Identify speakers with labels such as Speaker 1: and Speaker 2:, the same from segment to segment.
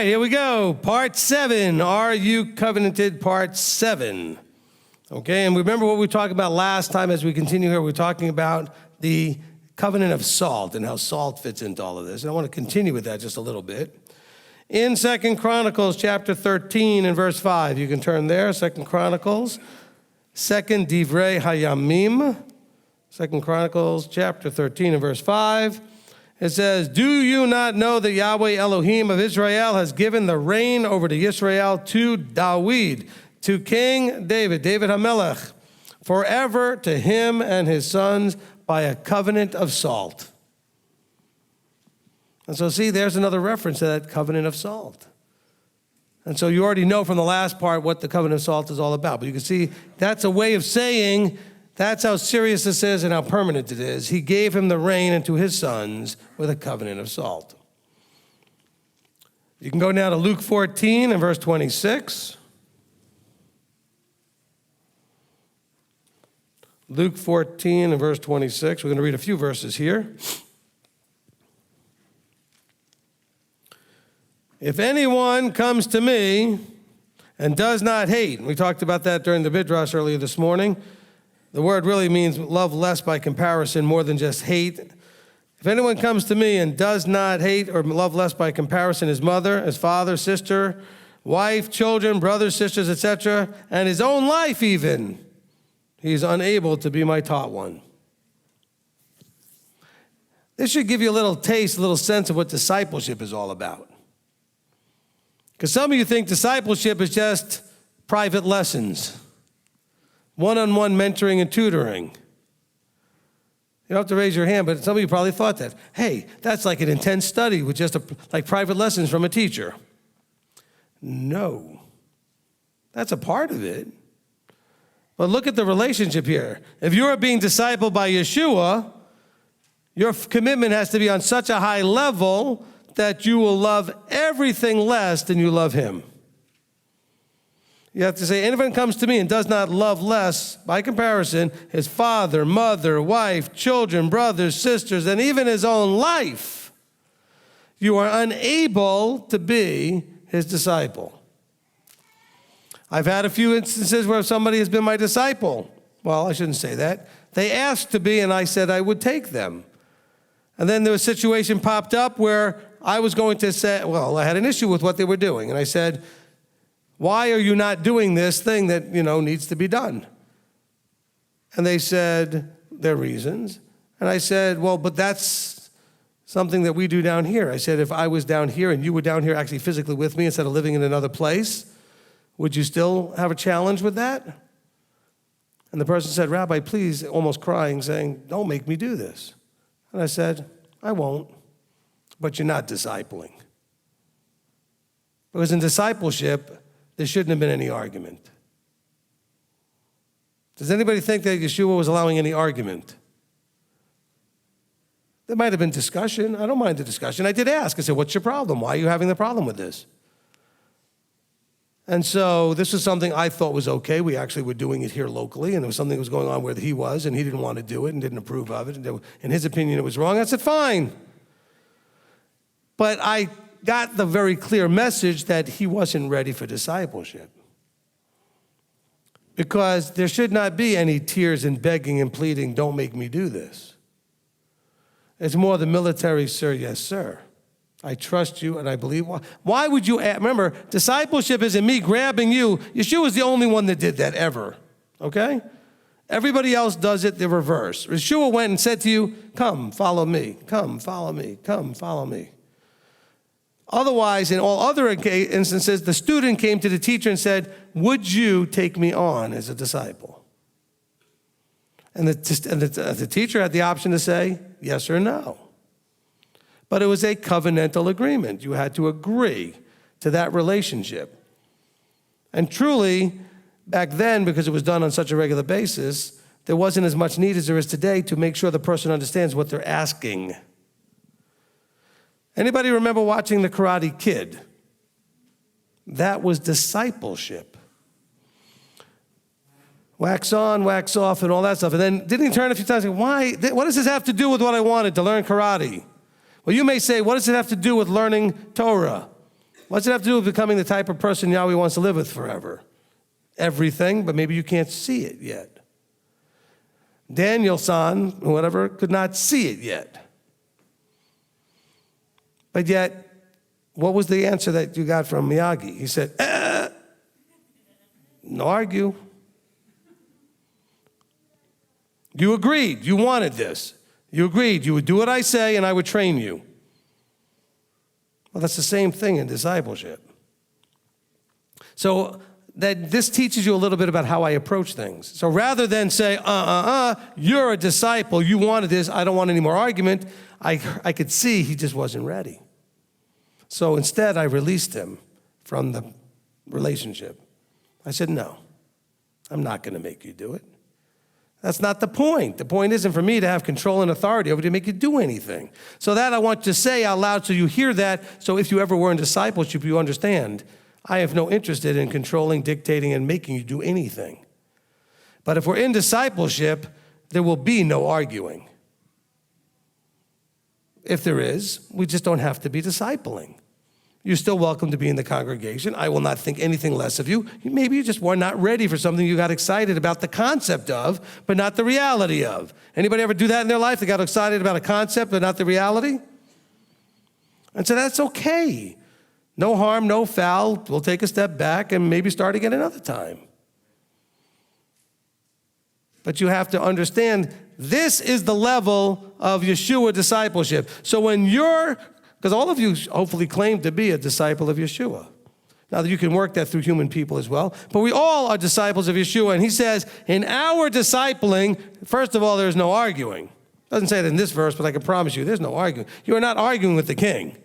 Speaker 1: here we go. Part 7. Are you covenanted? Part 7. Okay, and remember what we talked about last time as we continue here. We're talking about the covenant of salt and how salt fits into all of this. And I want to continue with that just a little bit. In 2 Chronicles chapter 13 and verse 5, you can turn there, 2 Chronicles, 2 Divrei Hayamim, 2 Chronicles chapter 13 and verse 5. It says, do you not know that Yahweh Elohim of Israel has given the reign over to Israel to Dawid, to King David, David HaMelech, forever to him and his sons by a covenant of salt. And so see, there's another reference to that covenant of salt. And so you already know from the last part what the covenant of salt is all about. But you can see that's a way of saying that's how serious this is and how permanent it is. He gave him the reign and to his sons with a covenant of salt. You can go now to Luke 14 and verse 26. Luke 14 and verse 26. We're going to read a few verses here. If anyone comes to me and does not hate, and we talked about that during the Midrash earlier this morning. The word really means love less by comparison, more than just hate. If anyone comes to me and does not hate or love less by comparison his mother, his father, sister, wife, children, brothers, sisters, etc., and his own life even, he is unable to be my taught one. This should give you a little taste, a little sense of what discipleship is all about. Because some of you think discipleship is just private lessons, one-on-one mentoring and tutoring. You don't have to raise your hand, but some of you probably thought that. Hey, that's like an intense study with just like private lessons from a teacher. No, that's a part of it. But look at the relationship here. If you are being discipled by Yeshua, your commitment has to be on such a high level that you will love everything less than you love him. You have to say, anyone comes to me and does not love less, by comparison, his father, mother, wife, children, brothers, sisters, and even his own life, you are unable to be his disciple. I've had a few instances where somebody has been my disciple. Well, I shouldn't say that. They asked to be, and I said I would take them. And then there was a situation popped up where I was going to say, well, I had an issue with what they were doing. And I said, why are you not doing this thing that, needs to be done? And they said their reasons. And I said, well, but that's something that we do down here. I said, if I was down here and you were down here actually physically with me instead of living in another place, would you still have a challenge with that? And the person said, Rabbi, please, almost crying, saying, don't make me do this. And I said, I won't, but you're not discipling. Because in discipleship, there shouldn't have been any argument. Does anybody think that Yeshua was allowing any argument? There might have been discussion. I don't mind the discussion. I did ask. I said, what's your problem? Why are you having the problem with this? And so this was something I thought was okay. We actually were doing it here locally, and there was something that was going on where he was, and he didn't want to do it and didn't approve of it. And in his opinion, it was wrong. I said, fine. But I got the very clear message that he wasn't ready for discipleship. Because there should not be any tears and begging and pleading, don't make me do this. It's more the military, sir, yes, sir. I trust you and I believe. Why would you, remember, discipleship isn't me grabbing you. Yeshua is the only one that did that ever, okay? Everybody else does it the reverse. Yeshua went and said to you, come, follow me, come, follow me, come, follow me. Otherwise, in all other instances, the student came to the teacher and said, would you take me on as a disciple? And the teacher had the option to say yes or no. But it was a covenantal agreement. You had to agree to that relationship. And truly, back then, because it was done on such a regular basis, there wasn't as much need as there is today to make sure the person understands what they're asking. Anybody remember watching The Karate Kid? That was discipleship. Wax on, wax off, and all that stuff. And then didn't he turn a few times and say, why? What does this have to do with what I wanted to learn karate? Well, you may say, what does it have to do with learning Torah? What's it have to do with becoming the type of person Yahweh wants to live with forever? Everything, but maybe you can't see it yet. Daniel's son, whatever, could not see it yet. But yet, what was the answer that you got from Miyagi? He said, no argue. You agreed. You wanted this. You agreed. You would do what I say and I would train you. Well, that's the same thing in discipleship. So that this teaches you a little bit about how I approach things. So rather than say, you're a disciple, you wanted this, I don't want any more argument, I could see he just wasn't ready. So instead, I released him from the relationship. I said, no, I'm not going to make you do it. That's not the point. The point isn't for me to have control and authority over you to make you do anything. So that I want to say out loud so you hear that. So if you ever were in discipleship, you understand, I have no interest in controlling, dictating, and making you do anything. But if we're in discipleship, there will be no arguing. If there is, we just don't have to be discipling. You're still welcome to be in the congregation. I will not think anything less of you. Maybe you just were not ready for something you got excited about the concept of, but not the reality of. Anybody ever do that in their life? They got excited about a concept, but not the reality? And so that's okay. No harm, no foul. We'll take a step back and maybe start again another time. But you have to understand, this is the level of Yeshua discipleship. So when you're, because all of you hopefully claim to be a disciple of Yeshua. Now, you can work that through human people as well, but we all are disciples of Yeshua. And he says, in our discipling, first of all, there's no arguing. Doesn't say it in this verse, but I can promise you, there's no arguing. You are not arguing with the king.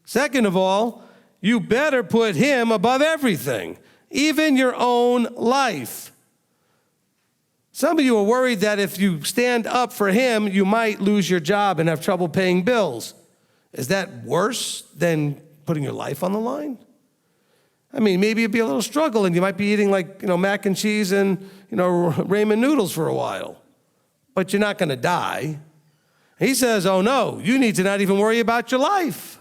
Speaker 1: Second of all, you better put him above everything, even your own life. Some of you are worried that if you stand up for him, you might lose your job and have trouble paying bills. Is that worse than putting your life on the line? I mean, maybe it'd be a little struggle and you might be eating mac and cheese and, ramen noodles for a while, but you're not going to die. He says, oh no, you need to not even worry about your life.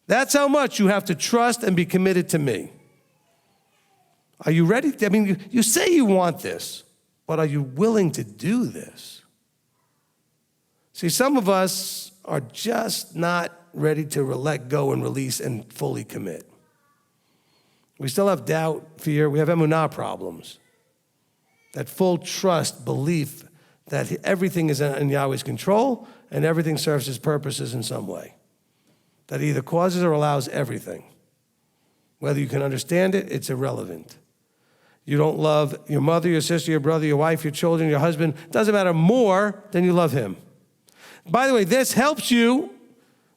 Speaker 1: That's how much you have to trust and be committed to me. Are you ready? I mean, you say you want this, but are you willing to do this? See, some of us are just not ready to let go and release and fully commit. We still have doubt, fear. We have emunah problems. That full trust, belief that everything is in Yahweh's control and everything serves his purposes in some way. That either causes or allows everything. Whether you can understand it, it's irrelevant. You don't love your mother, your sister, your brother, your wife, your children, your husband. It doesn't matter more than you love him. By the way, this helps you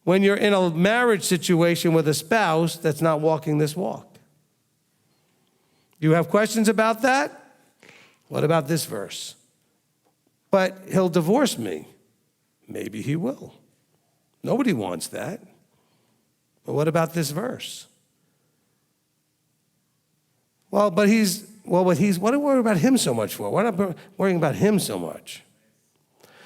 Speaker 1: when you're in a marriage situation with a spouse that's not walking this walk. You have questions about that? What about this verse? But he'll divorce me. Maybe he will. Nobody wants that. But what about this verse? What are we worrying about him so much for? Why not worrying about him so much?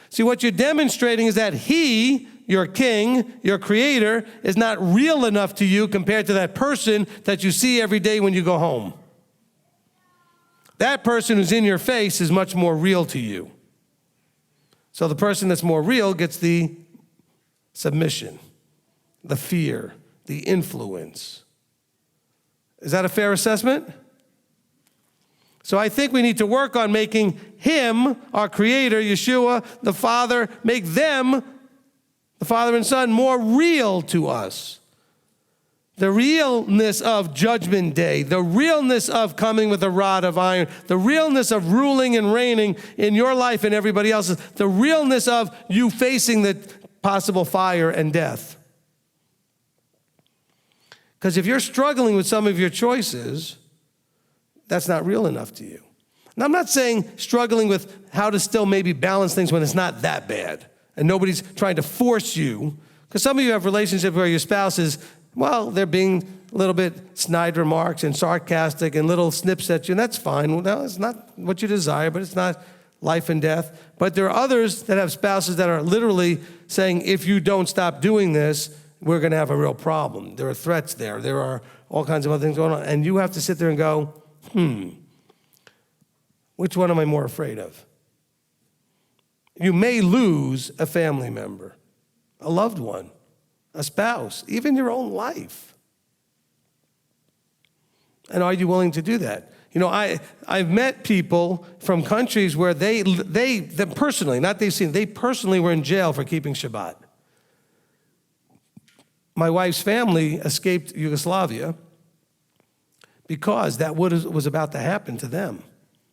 Speaker 1: See, what you're demonstrating is that he, your king, your creator, is not real enough to you compared to that person that you see every day when you go home. That person who's in your face is much more real to you. So the person that's more real gets the submission, the fear, the influence. Is that a fair assessment? So I think we need to work on making him, our creator, Yeshua, the Father, make them, the Father and Son, more real to us. The realness of Judgment Day, the realness of coming with a rod of iron, the realness of ruling and reigning in your life and everybody else's, the realness of you facing the possible fire and death. Because if you're struggling with some of your choices, that's not real enough to you. And I'm not saying struggling with how to still maybe balance things when it's not that bad and nobody's trying to force you. Because some of you have relationships where your spouse is, well, they're being a little bit snide remarks and sarcastic and little snips at you, and that's fine. Well, no, it's not what you desire, but it's not life and death. But there are others that have spouses that are literally saying, if you don't stop doing this, we're going to have a real problem. There are threats there. There are all kinds of other things going on. And you have to sit there and go, which one am I more afraid of? You may lose a family member, a loved one, a spouse, even your own life. And are you willing to do that? You know, I've met people from countries where they personally, not they've seen, they personally were in jail for keeping Shabbat. My wife's family escaped Yugoslavia because that was about to happen to them.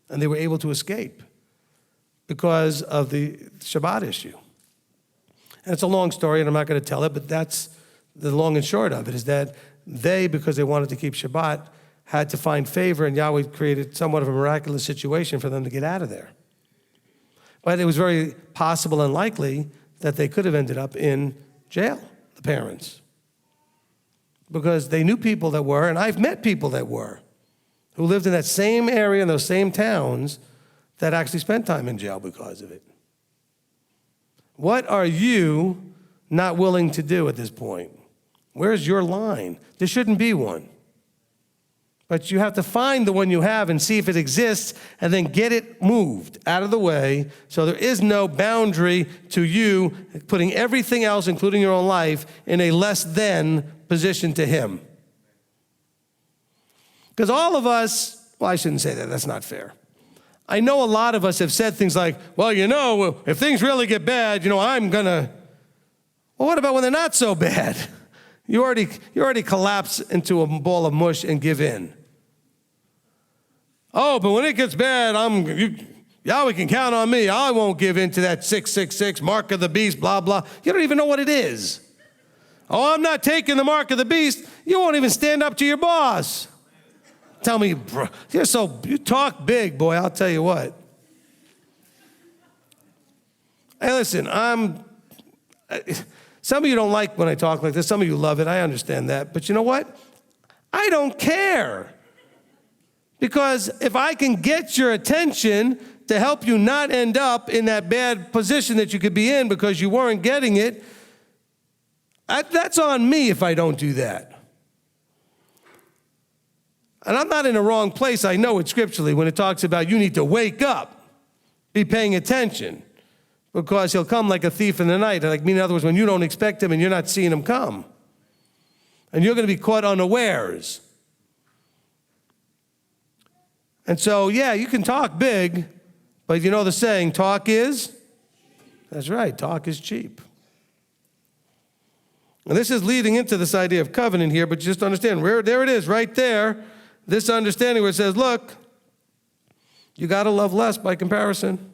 Speaker 1: And they were able to escape because of the Shabbat issue. And it's a long story, and I'm not going to tell it, but that's the long and short of it, is that they, because they wanted to keep Shabbat, had to find favor, and Yahweh created somewhat of a miraculous situation for them to get out of there. But it was very possible and likely that they could have ended up in jail, the parents, because they knew people that were, and I've met people that were, who lived in that same area, in those same towns, that actually spent time in jail because of it. What are you not willing to do at this point? Where's your line? There shouldn't be one. But you have to find the one you have and see if it exists, and then get it moved out of the way so there is no boundary to you putting everything else, including your own life, in a less than position to him. Because all of us, well, I shouldn't say that. That's not fair. I know a lot of us have said things like, well, you know, if things really get bad, you know, I'm going to. Well, what about when they're not so bad? You already collapse into a ball of mush and give in. Oh, but when it gets bad, Yahweh can count on me. I won't give in to that 666, mark of the beast, blah, blah. You don't even know what it is. Oh, I'm not taking the mark of the beast. You won't even stand up to your boss. Tell me, bro, you talk big, boy, I'll tell you what. Hey, listen, some of you don't like when I talk like this. Some of you love it. I understand that. But you know what? I don't care. Because if I can get your attention to help you not end up in that bad position that you could be in because you weren't getting it, that's on me if I don't do that. And I'm not in the wrong place. I know it scripturally when it talks about you need to wake up, be paying attention, because he'll come like a thief in the night. In other words, when you don't expect him and you're not seeing him come. And you're going to be caught unawares. And so, yeah, you can talk big, but you know the saying, talk is? That's right, talk is cheap. And this is leading into this idea of covenant here, but just understand, there it is, right there. This understanding where it says, look, you got to love less by comparison.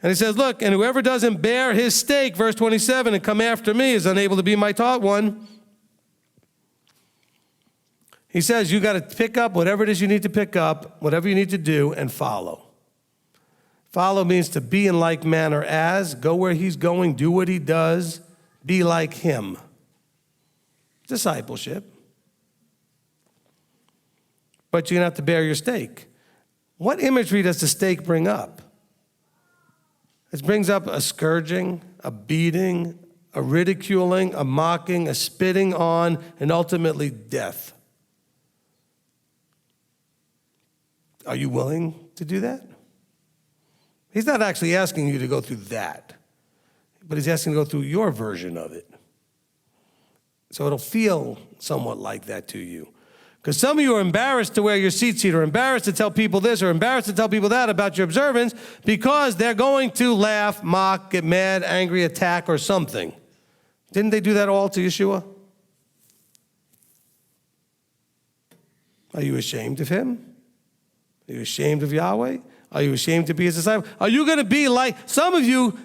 Speaker 1: And he says, look, and whoever doesn't bear his stake, verse 27, and come after me is unable to be my taught one. He says, you got to pick up whatever it is you need to pick up, whatever you need to do, and follow. Follow means to be in like manner as, go where he's going, do what he does, be like him. Discipleship. But you're going to have to bear your stake. What imagery does the stake bring up? It brings up a scourging, a beating, a ridiculing, a mocking, a spitting on, and ultimately death. Are you willing to do that? He's not actually asking you to go through that, but he's asking you to go through your version of it. So it'll feel somewhat like that to you. Because some of you are embarrassed to wear your seat or embarrassed to tell people this or embarrassed to tell people that about your observance because they're going to laugh, mock, get mad, angry, attack, or something. Didn't they do that all to Yeshua? Are you ashamed of him? Are you ashamed of Yahweh? Are you ashamed to be his disciple? Are you going to be like some of you?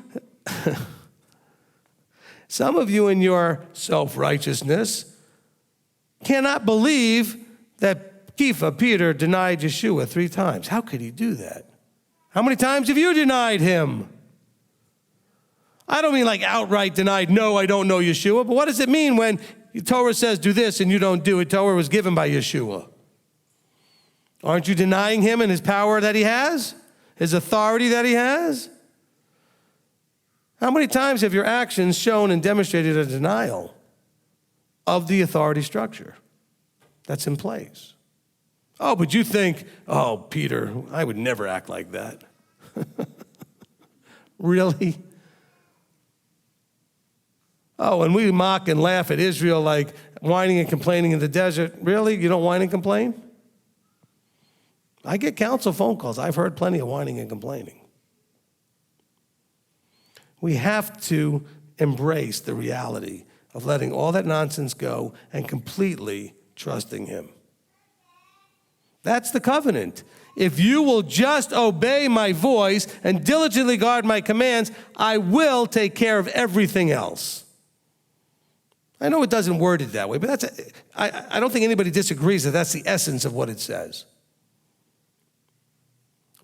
Speaker 1: Some of you in your self-righteousness cannot believe that Peter denied Yeshua 3 times. How could he do that? How many times have you denied him? I don't mean like outright denied, no, I don't know Yeshua, but what does it mean when Torah says do this and you don't do it? Torah was given by Yeshua. Aren't you denying him and his power that he has? His authority that he has? How many times have your actions shown and demonstrated a denial of the authority structure that's in place. Oh, but you think, oh, Peter, I would never act like that. Really? Oh, and we mock and laugh at Israel like whining and complaining in the desert. Really? You don't whine and complain? I get counsel phone calls. I've heard plenty of whining and complaining. We have to embrace the reality of letting all that nonsense go and completely trusting him. That's the covenant. If you will just obey my voice and diligently guard my commands, I will take care of everything else. I know it doesn't word it that way, but I don't think anybody disagrees that that's the essence of what it says.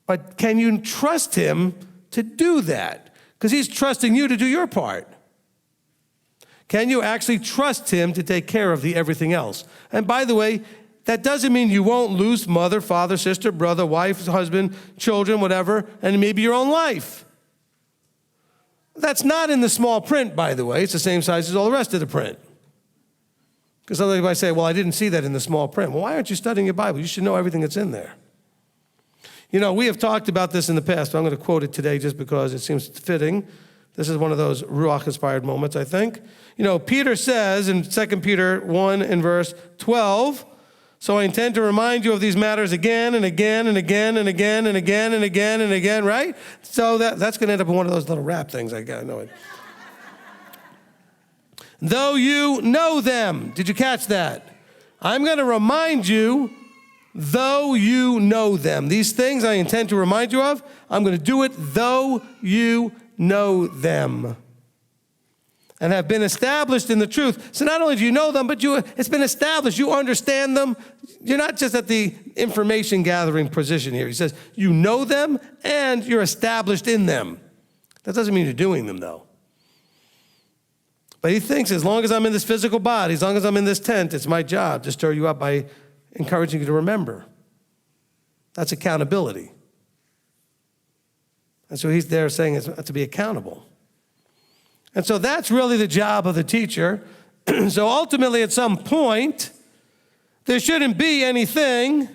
Speaker 1: But can you trust him to do that? Because he's trusting you to do your part. Can you actually trust him to take care of the everything else? And by the way, that doesn't mean you won't lose mother, father, sister, brother, wife, husband, children, whatever, and maybe your own life. That's not in the small print, by the way. It's the same size as all the rest of the print. Because somebody might say, well, I didn't see that in the small print. Well, why aren't you studying your Bible? You should know everything that's in there. You know, we have talked about this in the past, but I'm going to quote it today just because it seems fitting. This is one of those Ruach-inspired moments, I think. You know, Peter says in 2 Peter 1 and verse 12, so I intend to remind you of these matters again and again and again and again and again and again and again, right? So that's going to end up in one of those little rap things. I know it. Though you know them. Did you catch that? I'm going to remind you, though you know them. These things I intend to remind you of, I'm going to do it though you know them and have been established in the truth. So not only do you know them, but it's been established. You understand them. You're not just at the information gathering position here. He says you know them and you're established in them. That doesn't mean you're doing them, though. But he thinks as long as I'm in this physical body, as long as I'm in this tent, it's my job to stir you up by encouraging you to remember. That's accountability. And so he's there saying it's to be accountable. And so that's really the job of the teacher. So ultimately, at some point, there shouldn't be anything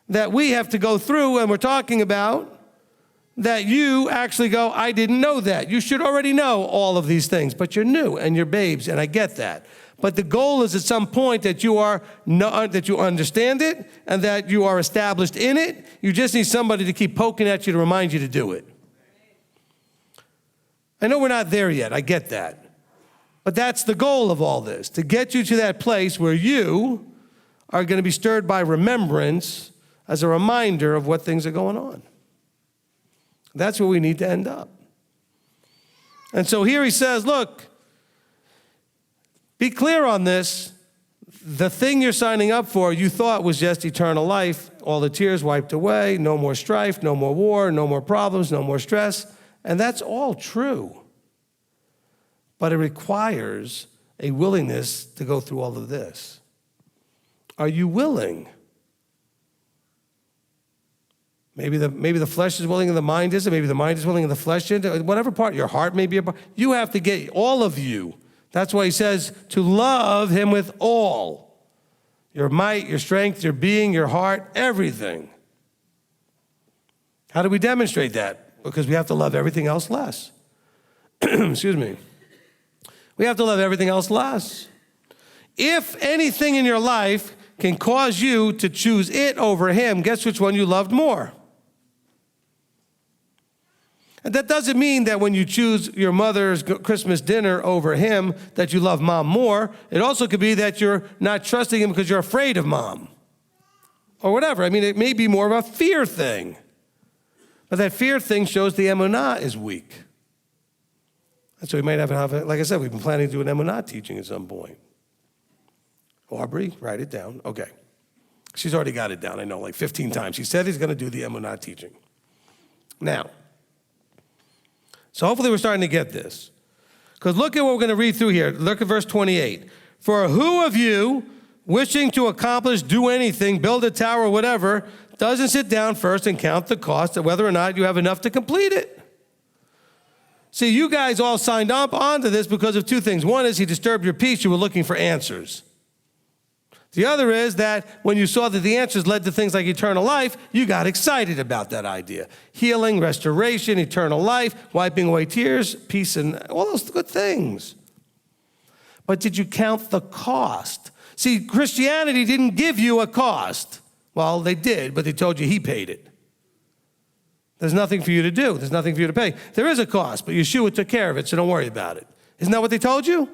Speaker 1: that we have to go through and we're talking about that you actually go, I didn't know that. You should already know all of these things, but you're new and you're babes, and I get that. But the goal is at some point that you understand it and that you are established in it. You just need somebody to keep poking at you to remind you to do it. I know we're not there yet. I get that. But that's the goal of all this, to get you to that place where you are going to be stirred by remembrance as a reminder of what things are going on. That's where we need to end up. And so here he says, look, be clear on this. The thing you're signing up for, you thought was just eternal life, all the tears wiped away, no more strife, no more war, no more problems, no more stress. And that's all true. But it requires a willingness to go through all of this. Are you willing? Maybe the flesh is willing and the mind isn't. Maybe the mind is willing and the flesh isn't. Whatever part, your heart may be a part. You have to get, all of you. That's why he says to love him with all. Your might, your strength, your being, your heart, everything. How do we demonstrate that? Because we have to love everything else less. Excuse me. We have to love everything else less. If anything in your life can cause you to choose it over him, guess which one you loved more? And that doesn't mean that when you choose your mother's Christmas dinner over him, that you love mom more. It also could be that you're not trusting him because you're afraid of mom. Or whatever. I mean, it may be more of a fear thing. But that fear thing shows the emunah is weak. And so we might have like I said, we've been planning to do an emunah teaching at some point. Aubrey, write it down. Okay. She's already got it down, I know, like 15 times. She said he's going to do the emunah teaching. Now, so hopefully we're starting to get this. Because look at what we're going to read through here. Look at verse 28. For who of you, wishing to accomplish, do anything, build a tower or whatever, doesn't sit down first and count the cost of whether or not you have enough to complete it? See, you guys all signed up onto this because of two things. One is he disturbed your peace. You were looking for answers. The other is that when you saw that the answers led to things like eternal life, you got excited about that idea. Healing, restoration, eternal life, wiping away tears, peace, and all those good things. But did you count the cost? See, Christianity didn't give you a cost. Well, they did, but they told you he paid it. There's nothing for you to do. There's nothing for you to pay. There is a cost, but Yeshua took care of it, so don't worry about it. Isn't that what they told you?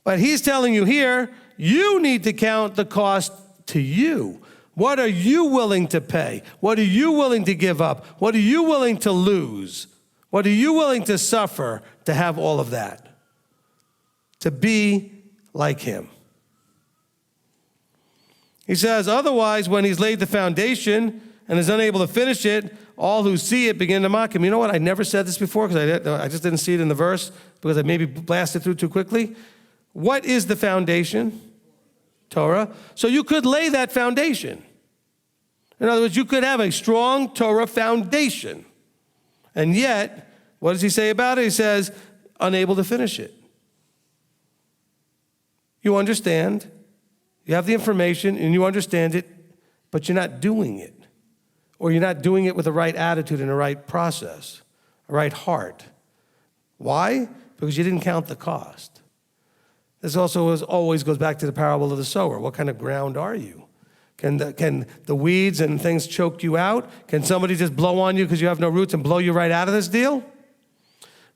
Speaker 1: But he's telling you here, you need to count the cost to you. What are you willing to pay? What are you willing to give up? What are you willing to lose? What are you willing to suffer to have all of that? To be like him. He says, otherwise, when he's laid the foundation and is unable to finish it, all who see it begin to mock him. You know what? I never said this before because I just didn't see it in the verse because I maybe blasted through too quickly. What is the foundation? Torah. So you could lay that foundation. In other words, you could have a strong Torah foundation. And yet, what does he say about it? He says, unable to finish it. You understand, you have the information, and you understand it, but you're not doing it. Or you're not doing it with the right attitude and the right process, a right heart. Why? Because you didn't count the cost. This also always goes back to the parable of the sower. What kind of ground are you? Can the weeds and things choke you out? Can somebody just blow on you because you have no roots and blow you right out of this deal?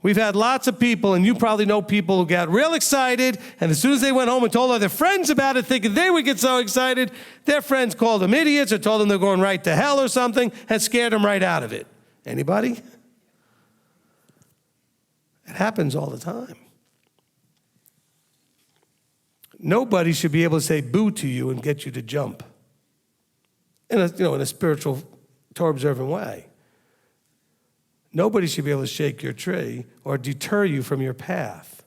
Speaker 1: We've had lots of people, and you probably know people who got real excited, and as soon as they went home and told all their friends about it, thinking they would get so excited, their friends called them idiots or told them they're going right to hell or something and scared them right out of it. Anybody? It happens all the time. Nobody should be able to say boo to you and get you to jump in a spiritual, Torah-observant way. Nobody should be able to shake your tree or deter you from your path.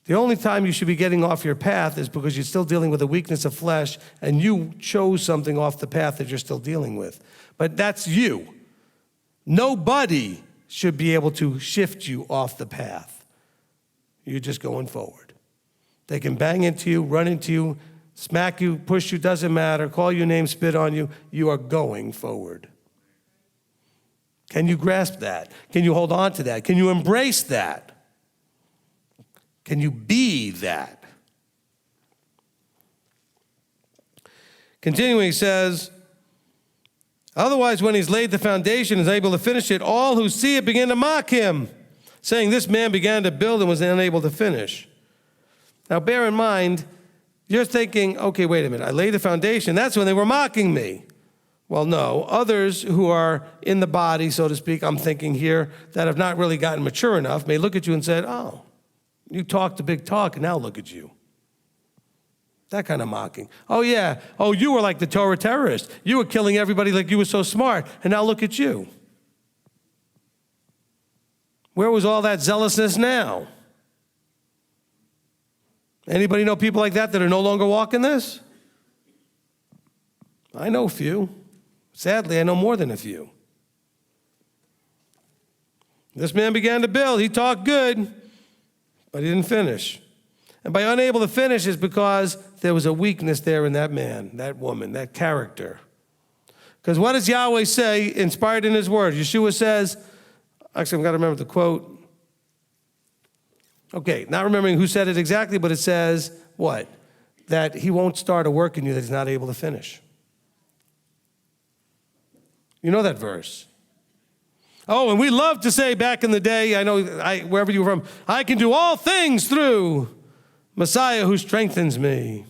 Speaker 1: The only time you should be getting off your path is because you're still dealing with a weakness of flesh and you chose something off the path that you're still dealing with. But that's you. Nobody should be able to shift you off the path. You're just going forward. They can bang into you, run into you, smack you, push you, doesn't matter, call your name, spit on you. You are going forward. Can you grasp that? Can you hold on to that? Can you embrace that? Can you be that? Continuing, he says, otherwise, when he's laid the foundation and is able to finish it, all who see it begin to mock him, saying, this man began to build and was unable to finish. Now, bear in mind, you're thinking, okay, wait a minute, I laid the foundation. That's when they were mocking me. Well, no. Others who are in the body, so to speak, I'm thinking here, that have not really gotten mature enough, may look at you and say, oh, you talked a big talk, and now look at you. That kind of mocking. Oh, yeah. Oh, you were like the Torah terrorist. You were killing everybody like you were so smart, and now look at you. Where was all that zealousness now? Anybody know people like that are no longer walking this? I know a few. Sadly, I know more than a few. This man began to build. He talked good, but he didn't finish. And by unable to finish is because there was a weakness there in that man, that woman, that character. Because what does Yahweh say, inspired in his word? Yeshua says, actually, I've got to remember the quote. Okay, not remembering who said it exactly, but it says, what? That he won't start a work in you that he's not able to finish. You know that verse. Oh, and we love to say back in the day, I know wherever you were from, I can do all things through Messiah who strengthens me.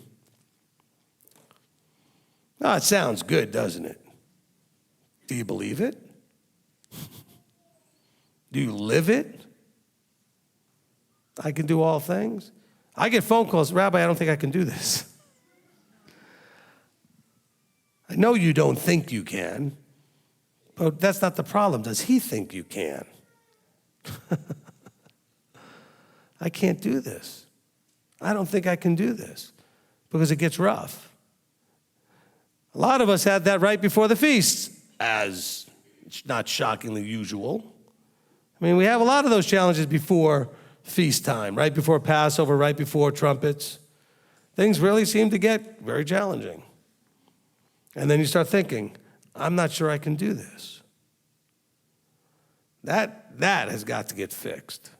Speaker 1: Oh, it sounds good, doesn't it? Do you believe it? Do you live it? I can do all things. I get phone calls, Rabbi, I don't think I can do this. I know you don't think you can. But that's not the problem. Does he think you can? I can't do this. I don't think I can do this because it gets rough. A lot of us had that right before the feast, as not shockingly usual. I mean, we have a lot of those challenges before feast time, right before Passover, right before trumpets. Things really seem to get very challenging. And then you start thinking, I'm not sure I can do this. That has got to get fixed.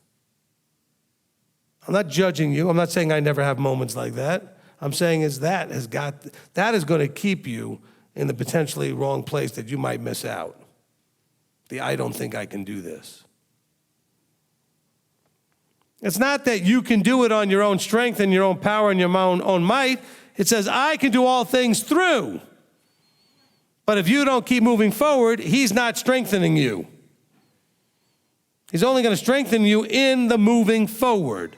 Speaker 1: I'm not judging you. I'm not saying I never have moments like that. I'm saying that is going to keep you in the potentially wrong place that you might miss out. I don't think I can do this. It's not that you can do it on your own strength and your own power and your own might. It says, I can do all things through. But if you don't keep moving forward, he's not strengthening you. He's only going to strengthen you in the moving forward.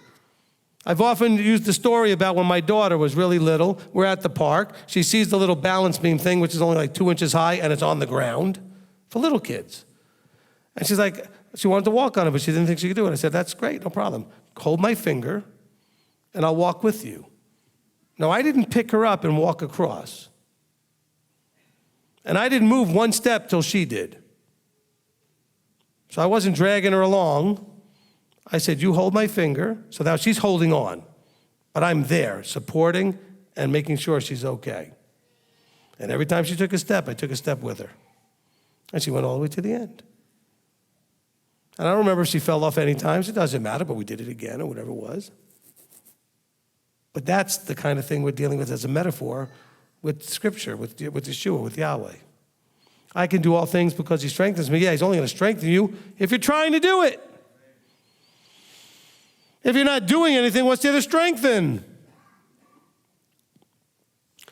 Speaker 1: I've often used the story about when my daughter was really little. We're at the park. She sees the little balance beam thing, which is only like 2 inches high, and it's on the ground for little kids. And she's like, she wanted to walk on it, but she didn't think she could do it. I said, that's great, no problem. Hold my finger, and I'll walk with you. No, I didn't pick her up and walk across. And I didn't move one step till she did. So I wasn't dragging her along. I said, you hold my finger. So now she's holding on. But I'm there, supporting and making sure she's okay. And every time she took a step, I took a step with her. And she went all the way to the end. And I don't remember if she fell off any times. It doesn't matter, but we did it again or whatever it was. But that's the kind of thing we're dealing with as a metaphor with Scripture, with Yeshua, with Yahweh. I can do all things because he strengthens me. Yeah, he's only going to strengthen you if you're trying to do it. If you're not doing anything, what's there to strengthen?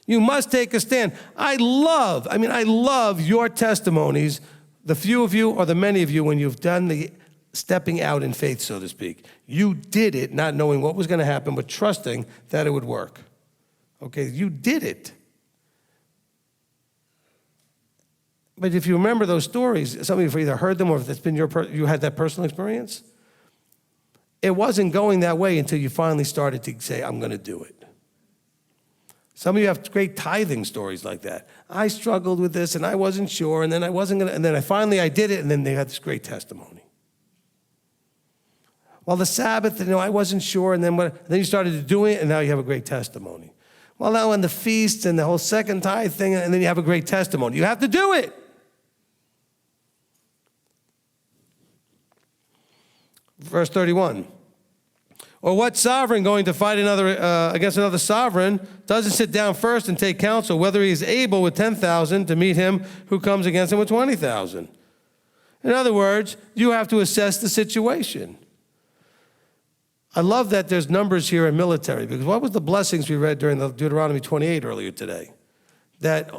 Speaker 1: You must take a stand. I love your testimonies, the few of you or the many of you, when you've done the stepping out in faith, so to speak. You did it not knowing what was going to happen, but trusting that it would work. Okay, you did it. But if you remember those stories, some of you have either heard them or if it's been you had that personal experience, it wasn't going that way until you finally started to say, I'm going to do it. Some of you have great tithing stories like that. I struggled with this, and I wasn't sure, and then I wasn't going to, and then I did it, and then they had this great testimony. Well, the Sabbath, I wasn't sure, and then you started doing it, and now you have a great testimony. Well, now on the feasts and the whole second tithe thing, and then you have a great testimony. You have to do it. Verse 31. Or what sovereign going to fight against another sovereign doesn't sit down first and take counsel whether he is able with 10,000 to meet him who comes against him with 20,000? In other words, you have to assess the situation. I love that there's numbers here in military, because what was the blessings we read during the Deuteronomy 28 earlier today? That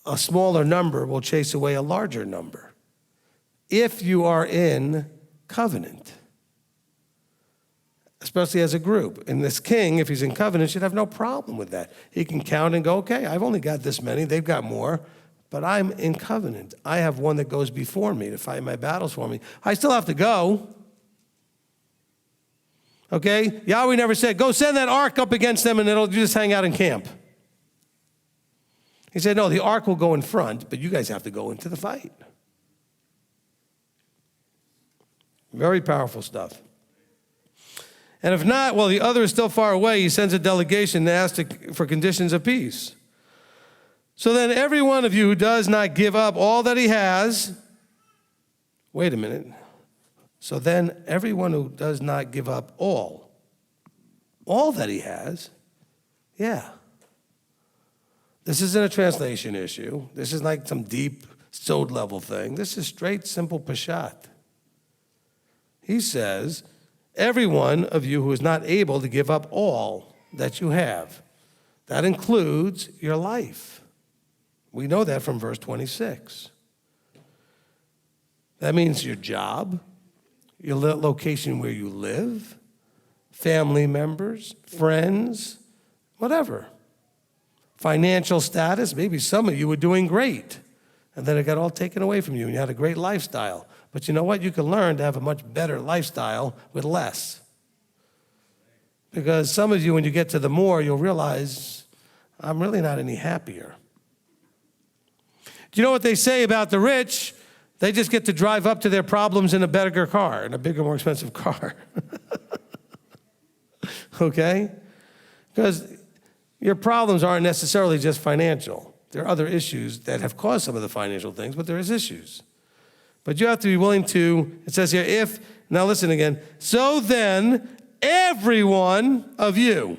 Speaker 1: a smaller number will chase away a larger number if you are in covenant. Especially as a group. And this king, if he's in covenant, should have no problem with that. He can count and go, okay, I've only got this many, they've got more, but I'm in covenant. I have one that goes before me to fight my battles for me. I still have to go. Okay? Yahweh never said, go send that ark up against them and you just hang out in camp. He said, no, the ark will go in front, but you guys have to go into the fight. Very powerful stuff. And if not, well, the other is still far away. He sends a delegation to ask for conditions of peace. So then every one of you who does not give up all that he has, wait a minute. So then everyone who does not give up all that he has, yeah. This isn't a translation issue. This is like some deep, sod level thing. This is straight, simple Peshat. He says, every one of you who is not able to give up all that you have. That includes your life. We know that from verse 26. That means your job, your location where you live, family members, friends, whatever. Financial status, maybe some of you were doing great, and then it got all taken away from you, and you had a great lifestyle. But you know what? You can learn to have a much better lifestyle with less. Because some of you, when you get to the more, you'll realize, I'm really not any happier. Do you know what they say about the rich? They just get to drive up to their problems in a better car, in a bigger, more expensive car. Okay? Because your problems aren't necessarily just financial. There are other issues that have caused some of the financial things, but there is issues. But you have to be willing to, it says here, now listen again, so then every one of you.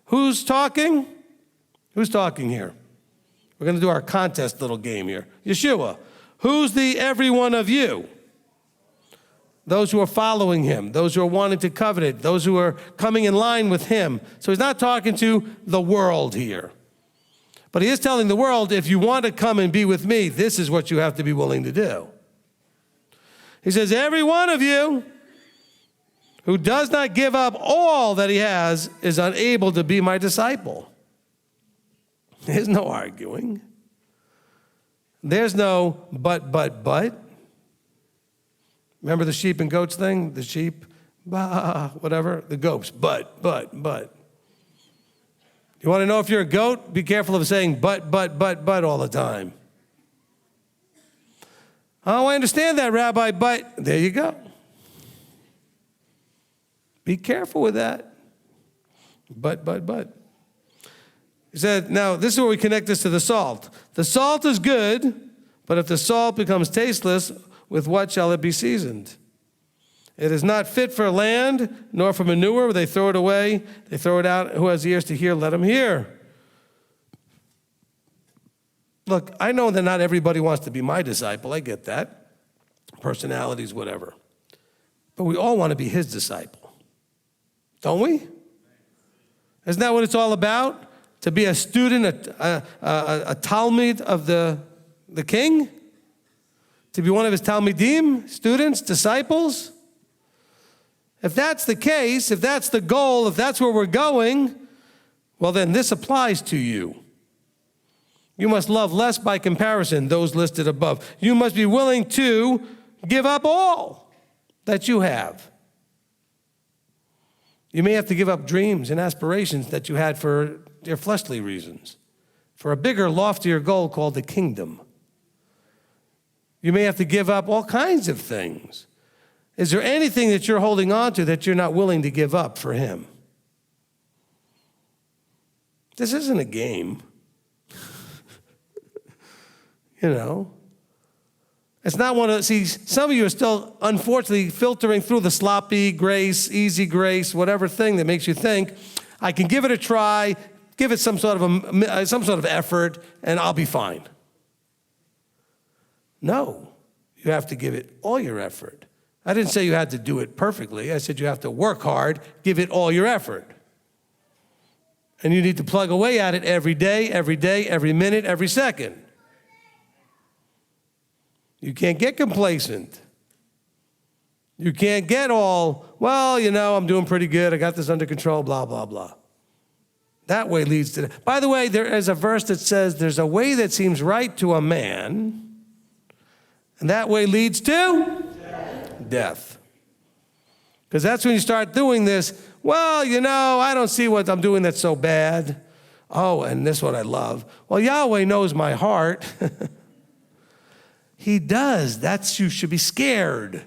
Speaker 1: Who's talking? Who's talking here? We're going to do our contest little game here. Yeshua. Who's the every one of you? Those who are following him, those who are wanting to covet it, those who are coming in line with him. So he's not talking to the world here. But he is telling the world, if you want to come and be with me, this is what you have to be willing to do. He says, every one of you who does not give up all that he has is unable to be my disciple. There's no arguing. There's no but. Remember the sheep and goats thing? The sheep, bah, whatever. The goats, but. You want to know if you're a goat? Be careful of saying but all the time. Oh, I understand that, Rabbi, but there you go. Be careful with that. But. He said, now this is where we connect this to the salt. The salt is good, but if the salt becomes tasteless, with what shall it be seasoned? It is not fit for land, nor for manure. They throw it away. They throw it out. Who has ears to hear, let him hear. Look, I know that not everybody wants to be my disciple. I get that. Personalities, whatever. But we all want to be his disciple. Don't we? Isn't that what it's all about? To be a student, a Talmud of the king? To be one of his Talmidim, students, disciples? If that's the case, if that's the goal, if that's where we're going, well then this applies to you. You must love less by comparison, those listed above. You must be willing to give up all that you have. You may have to give up dreams and aspirations that you had for your fleshly reasons, for a bigger, loftier goal called the kingdom. You may have to give up all kinds of things. Is there anything that you're holding on to that you're not willing to give up for him? This isn't a game. You know? It's not one of, see, some of you are still, unfortunately, filtering through the sloppy grace, easy grace, whatever thing that makes you think, I can give it a try, give it some sort of effort, and I'll be fine. No, you have to give it all your effort. I didn't say you had to do it perfectly. I said you have to work hard, give it all your effort. And you need to plug away at it every day, every minute, every second. You can't get complacent. You can't get all, well, you know, I'm doing pretty good. I got this under control, blah, blah, blah. That way leads to, by the way, there is a verse that says there's a way that seems right to a man, and that way leads to death. Because that's when you start doing this, well, you know, I don't see what I'm doing that's so bad. Oh, and this is what I love. Well, Yahweh knows my heart. He does. You should be scared.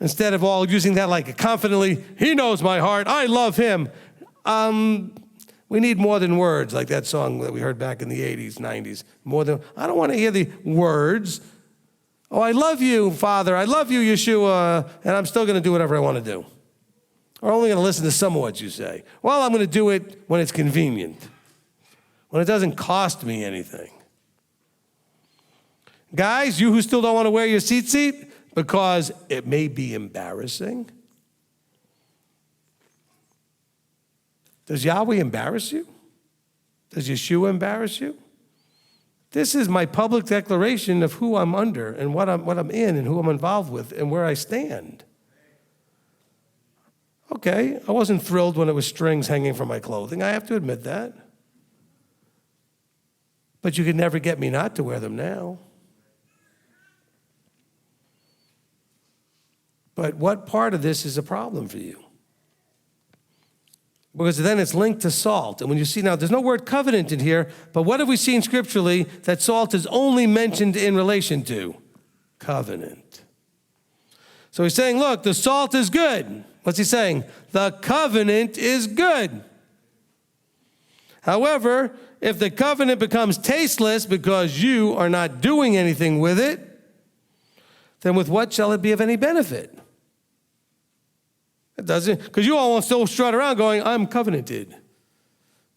Speaker 1: Instead of all using that like confidently, he knows my heart, I love him. We need more than words, like that song that we heard back in the 80s, 90s. I don't want to hear the words. Oh, I love you, Father. I love you, Yeshua, and I'm still going to do whatever I want to do. Or only going to listen to some of what you say. Well, I'm going to do it when it's convenient, when it doesn't cost me anything. Guys, you who still don't want to wear your seat, because it may be embarrassing. Does Yahweh embarrass you? Does Yeshua embarrass you? This is my public declaration of who I'm under and what I'm in and who I'm involved with and where I stand. Okay, I wasn't thrilled when it was strings hanging from my clothing. I have to admit that. But you could never get me not to wear them now. But what part of this is a problem for you? because then it's linked to salt. And when you see now, there's no word covenant in here, but what have we seen scripturally that salt is only mentioned in relation to? Covenant. So he's saying, look, the salt is good. What's he saying? The covenant is good. However, if the covenant becomes tasteless because you are not doing anything with it, then with what shall it be of any benefit? It doesn't, because you all still strut around going, I'm covenanted,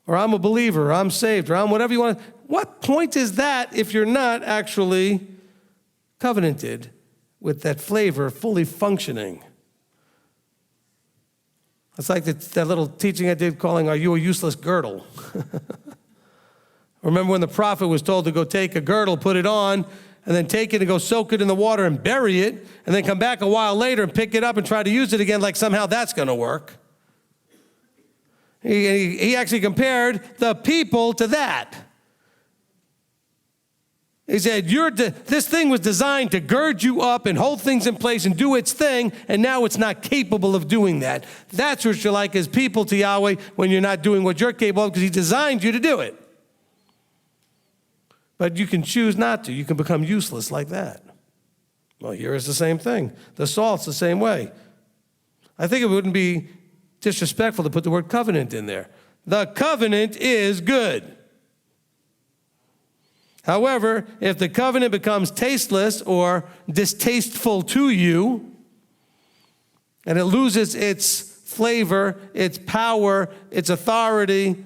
Speaker 1: or I'm a believer, or I'm saved, or I'm whatever you want. What point is that if you're not actually covenanted with that flavor fully functioning? It's like that little teaching I did calling, are you a useless girdle? Remember when the prophet was told to go take a girdle, put it on, and then take it and go soak it in the water and bury it, and then come back a while later and pick it up and try to use it again like somehow that's going to work. He actually compared the people to that. He said, this thing was designed to gird you up and hold things in place and do its thing, and now it's not capable of doing that. That's what you're like as people to Yahweh when you're not doing what you're capable of because he designed you to do it. But you can choose not to. You can become useless like that. Well, here is the same thing. The salt's the same way. I think it wouldn't be disrespectful to put the word covenant in there. The covenant is good. However, if the covenant becomes tasteless or distasteful to you, and it loses its flavor, its power, its authority,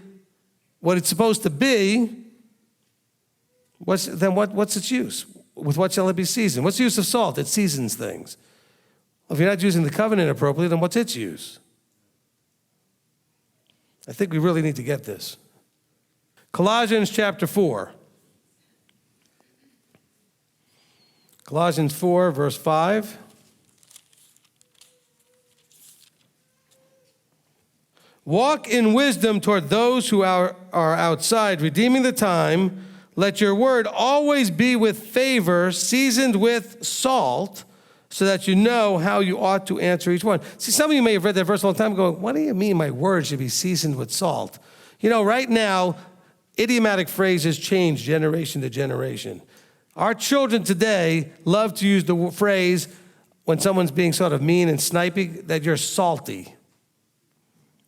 Speaker 1: what it's supposed to be, what's its use? With what shall it be seasoned? What's the use of salt? It seasons things. Well, if you're not using the covenant appropriately, then what's its use? I think we really need to get this. Colossians chapter 4. Colossians 4, verse 5. Walk in wisdom toward those who are outside, redeeming the time. Let your word always be with favor, seasoned with salt, so that you know how you ought to answer each one. See, some of you may have read that verse a long time ago. What do you mean my word should be seasoned with salt? You know, right now, idiomatic phrases change generation to generation. Our children today love to use the phrase when someone's being sort of mean and snipey, that you're salty.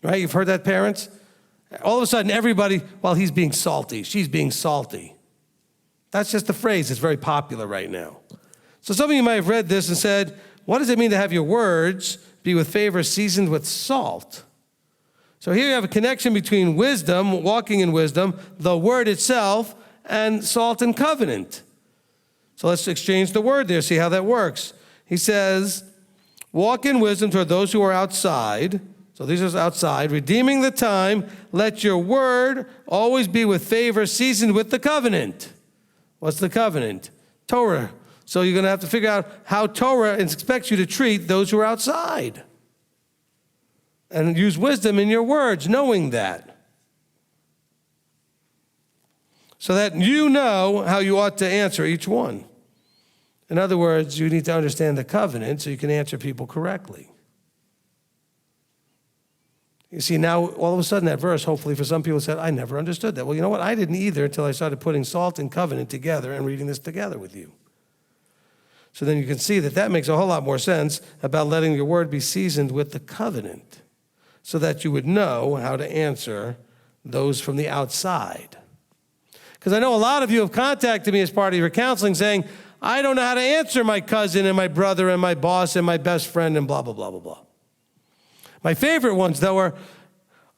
Speaker 1: Right? You've heard that, parents? All of a sudden, everybody, well, he's being salty. She's being salty. That's just the phrase that's very popular right now. So some of you might have read this and said, what does it mean to have your words be with favor seasoned with salt? So here you have a connection between wisdom, walking in wisdom, the word itself, and salt and covenant. So let's exchange the word there, see how that works. He says, walk in wisdom toward those who are outside. So these are outside, redeeming the time. Let your word always be with favor, seasoned with the covenant. What's the covenant? Torah. So you're going to have to figure out how Torah expects you to treat those who are outside. And use wisdom in your words, knowing that. So that you know how you ought to answer each one. In other words, you need to understand the covenant so you can answer people correctly. You see, now, all of a sudden, that verse, hopefully for some people said, I never understood that. Well, you know what? I didn't either until I started putting salt and covenant together and reading this together with you. So then you can see that makes a whole lot more sense about letting your word be seasoned with the covenant so that you would know how to answer those from the outside. Because I know a lot of you have contacted me as part of your counseling saying, I don't know how to answer my cousin and my brother and my boss and my best friend and blah, blah, blah, blah, blah. My favorite ones, though, are,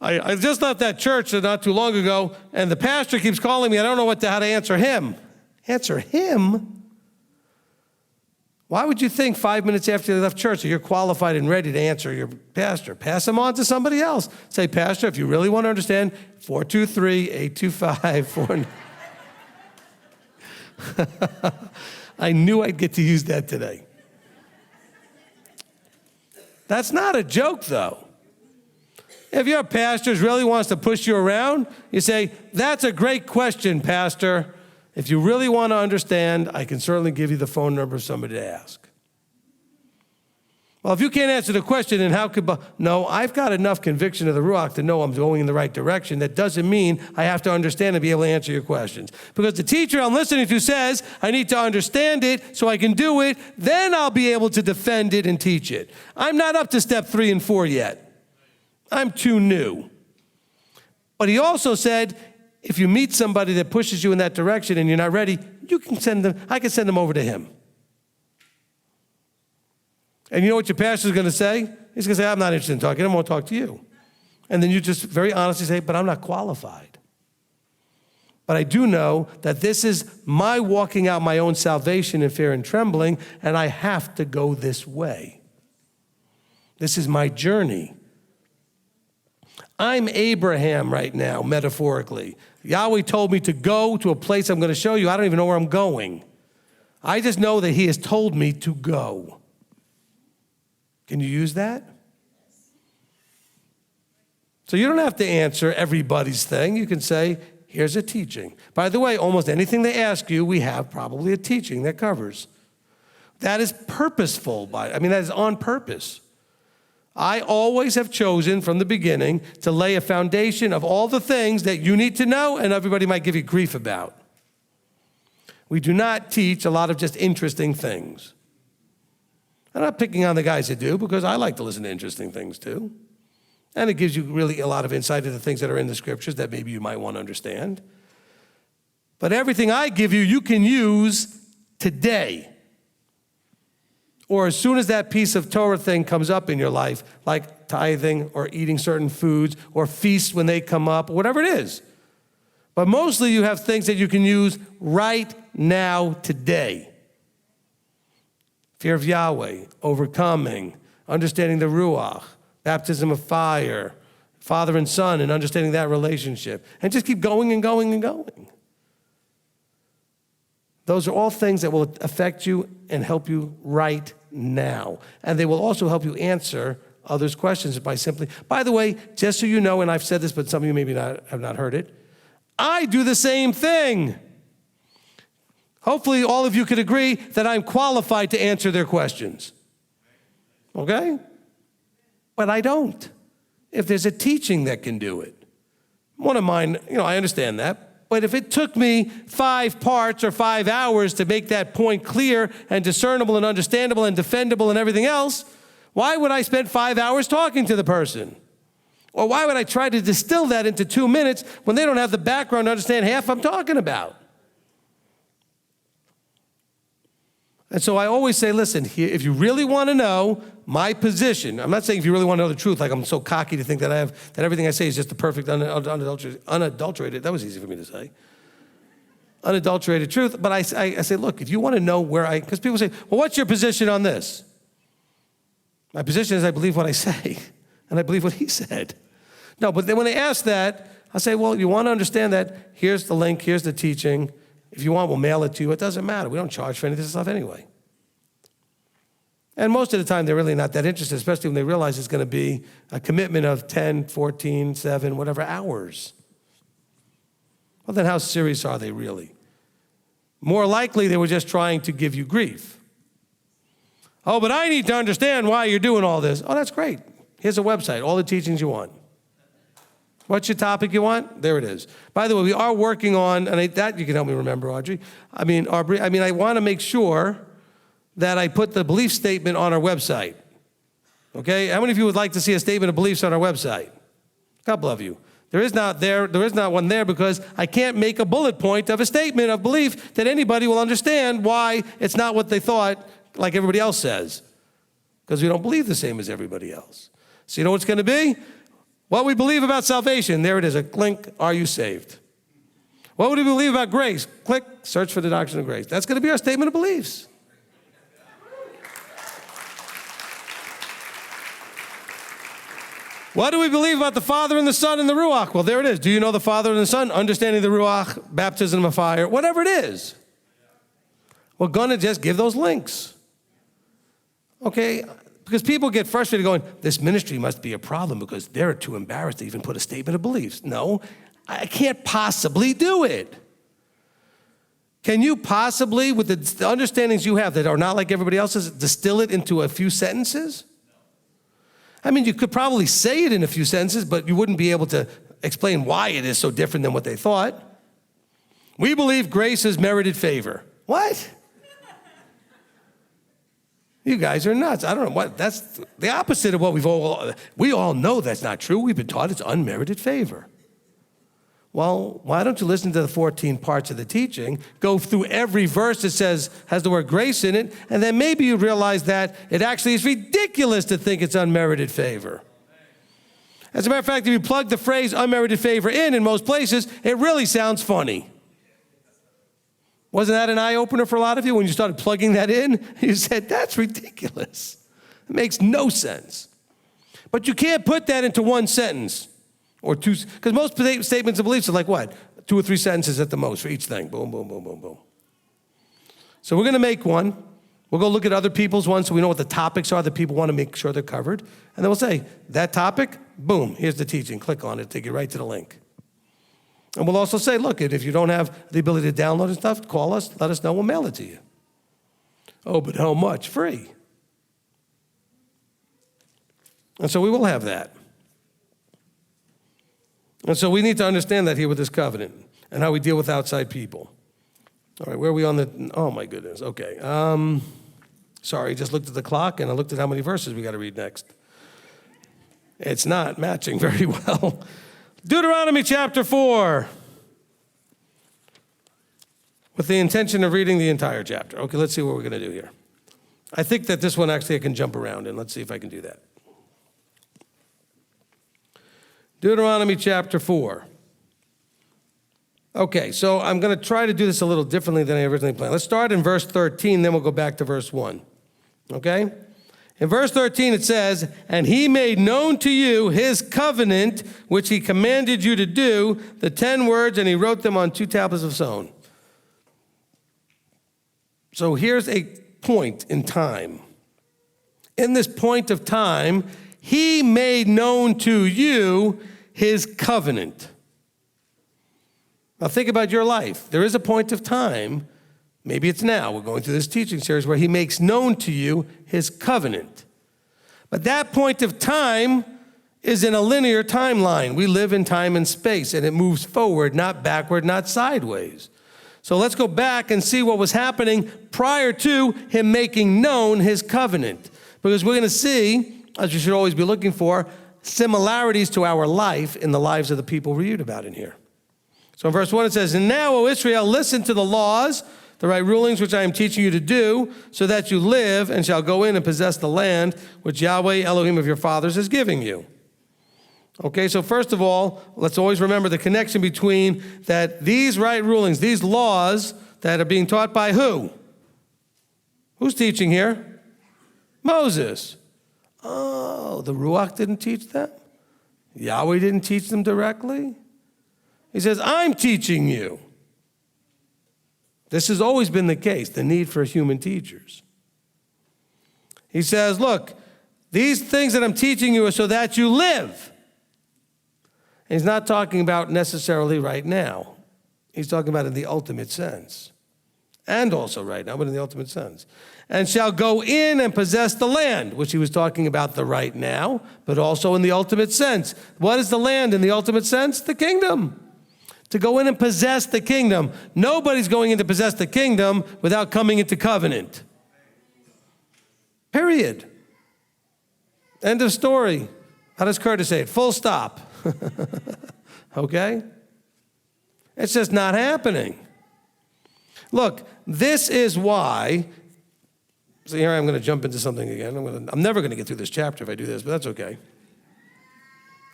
Speaker 1: I just left that church not too long ago, and the pastor keeps calling me. I don't know how to answer him. Answer him? Why would you think 5 minutes after you left church that you're qualified and ready to answer your pastor? Pass him on to somebody else. Say, Pastor, if you really want to understand, 423-825-49. I knew I'd get to use that today. That's not a joke, though. If your pastor really wants to push you around, you say, that's a great question, Pastor. If you really want to understand, I can certainly give you the phone number of somebody to ask. Well, if you can't answer the question, then how could... No, I've got enough conviction of the Ruach to know I'm going in the right direction. That doesn't mean I have to understand and be able to answer your questions. Because the teacher I'm listening to says I need to understand it so I can do it, then I'll be able to defend it and teach it. I'm not up to step 3 and 4 yet. I'm too new. But he also said, if you meet somebody that pushes you in that direction and you're not ready, I can send them over to him. And you know what your pastor's going to say? He's going to say, I'm not interested in talking. I won't talk to you. And then you just very honestly say, but I'm not qualified. But I do know that this is my walking out my own salvation in fear and trembling, and I have to go this way. This is my journey. I'm Abraham right now, metaphorically. Yahweh told me to go to a place I'm going to show you. I don't even know where I'm going. I just know that he has told me to go. Can you use that? So you don't have to answer everybody's thing. You can say, here's a teaching. By the way, almost anything they ask you, we have probably a teaching that covers. That is purposeful. That is on purpose. I always have chosen from the beginning to lay a foundation of all the things that you need to know and everybody might give you grief about. We do not teach a lot of just interesting things. I'm not picking on the guys that do, because I like to listen to interesting things too. And it gives you really a lot of insight into things that are in the scriptures that maybe you might want to understand. But everything I give you, you can use today. Or as soon as that piece of Torah thing comes up in your life, like tithing or eating certain foods or feasts when they come up, or whatever it is. But mostly you have things that you can use right now, today. Fear of Yahweh, overcoming, understanding the Ruach, baptism of fire, Father and Son, and understanding that relationship. And just keep going and going and going. Those are all things that will affect you and help you right now. And they will also help you answer others' questions by the way, just so you know, and I've said this, but some of you maybe have not heard it, I do the same thing. Hopefully all of you could agree that I'm qualified to answer their questions. Okay? But I don't. If there's a teaching that can do it. One of mine, I understand that. But if it took me 5 parts or 5 hours to make that point clear and discernible and understandable and defendable and everything else, why would I spend 5 hours talking to the person? Or why would I try to distill that into 2 minutes when they don't have the background to understand half I'm talking about? And so I always say, listen, if you really want to know my position, I'm not saying if you really want to know the truth, like I'm so cocky to think that everything I say is just the perfect, unadulterated, that was easy for me to say, unadulterated truth. But I say, look, if you want to know because people say, well, what's your position on this? My position is I believe what I say, and I believe what he said. No, but then when they ask that, I say, well, you want to understand that, here's the link, here's the teaching. If you want, we'll mail it to you. It doesn't matter. We don't charge for any of this stuff anyway. And most of the time, they're really not that interested, especially when they realize it's going to be a commitment of 10, 14, 7, whatever hours. Well, then how serious are they really? More likely, they were just trying to give you grief. Oh, but I need to understand why you're doing all this. Oh, that's great. Here's a website, all the teachings you want. What's your topic you want? There it is. By the way, we are working on, and that you can help me remember, Audrey. Aubrey, I want to make sure that I put the belief statement on our website. Okay? How many of you would like to see a statement of beliefs on our website? A couple of you. There is not one there because I can't make a bullet point of a statement of belief that anybody will understand why it's not what they thought like everybody else says. Because we don't believe the same as everybody else. So you know what it's going to be? What we believe about salvation, there it is, a link, are you saved? What would we believe about grace? Click, search for the doctrine of grace. That's going to be our statement of beliefs. What do we believe about the Father and the Son and the Ruach? Well, there it is. Do you know the Father and the Son? Understanding the Ruach, baptism of fire, whatever it is. We're going to just give those links. Okay? Because people get frustrated going, this ministry must be a problem because they're too embarrassed to even put a statement of beliefs. No, I can't possibly do it. Can you possibly, with the understandings you have that are not like everybody else's, distill it into a few sentences? I mean, you could probably say it in a few sentences, but you wouldn't be able to explain why it is so different than what they thought. We believe grace is merited favor. What? You guys are nuts. I don't know what, that's the opposite of what we all know that's not true. We've been taught it's unmerited favor. Well, why don't you listen to the 14 parts of the teaching, go through every verse that has the word grace in it, and then maybe you realize that it actually is ridiculous to think it's unmerited favor. As a matter of fact, if you plug the phrase unmerited favor in most places, it really sounds funny. Wasn't that an eye-opener for a lot of you when you started plugging that in? You said, that's ridiculous. It makes no sense. But you can't put that into one sentence or two, because most statements of beliefs are like what? 2 or 3 sentences at the most for each thing. Boom, boom, boom, boom, boom. So we're going to make one. We'll go look at other people's ones so we know what the topics are that people want to make sure they're covered. And then we'll say, that topic, boom, here's the teaching. Click on it, take you right to the link. And we'll also say, look, if you don't have the ability to download and stuff, call us, let us know, we'll mail it to you. Oh, but how much? Free. And so we will have that. And so we need to understand that here with this covenant and how we deal with outside people. All right, where are we on the, oh my goodness, okay. Sorry, just looked at the clock and I looked at how many verses we got to read next. It's not matching very well. Deuteronomy chapter 4, with the intention of reading the entire chapter. Okay, let's see what we're going to do here. I think that this one actually I can jump around in. Let's see if I can do that. Deuteronomy chapter 4. Okay, so I'm going to try to do this a little differently than I originally planned. Let's start in verse 13, then we'll go back to verse 1. Okay? In verse 13 it says, and he made known to you his covenant, which he commanded you to do, the 10 words, and he wrote them on 2 tablets of stone. So here's a point in time. In this point of time, he made known to you his covenant. Now think about your life. There is a point of time, maybe it's now, we're going through this teaching series, where he makes known to you his covenant. But that point of time is in a linear timeline. We live in time and space, and it moves forward, not backward, not sideways. So let's go back and see what was happening prior to him making known his covenant. Because we're going to see, as you should always be looking for, similarities to our life in the lives of the people we read about in here. So in verse 1 it says, and now, O Israel, listen to the laws, the right rulings which I am teaching you to do, so that you live and shall go in and possess the land which Yahweh Elohim of your fathers is giving you. Okay, so first of all, let's always remember the connection between that these right rulings, these laws that are being taught by who? Who's teaching here? Moses. Oh, the Ruach didn't teach them? Yahweh didn't teach them directly? He says, I'm teaching you. This has always been the case, the need for human teachers. He says, look, these things that I'm teaching you are so that you live. And he's not talking about necessarily right now. He's talking about in the ultimate sense. And also right now, but in the ultimate sense. And shall go in and possess the land, which he was talking about the right now, but also in the ultimate sense. What is the land in the ultimate sense? The kingdom. To go in and possess the kingdom. Nobody's going in to possess the kingdom without coming into covenant. Period. End of story. How does Curtis say it? Full stop. Okay? It's just not happening. Look, this is why, so here I'm going to jump into something again. I'm never going to get through this chapter if I do this, but that's okay.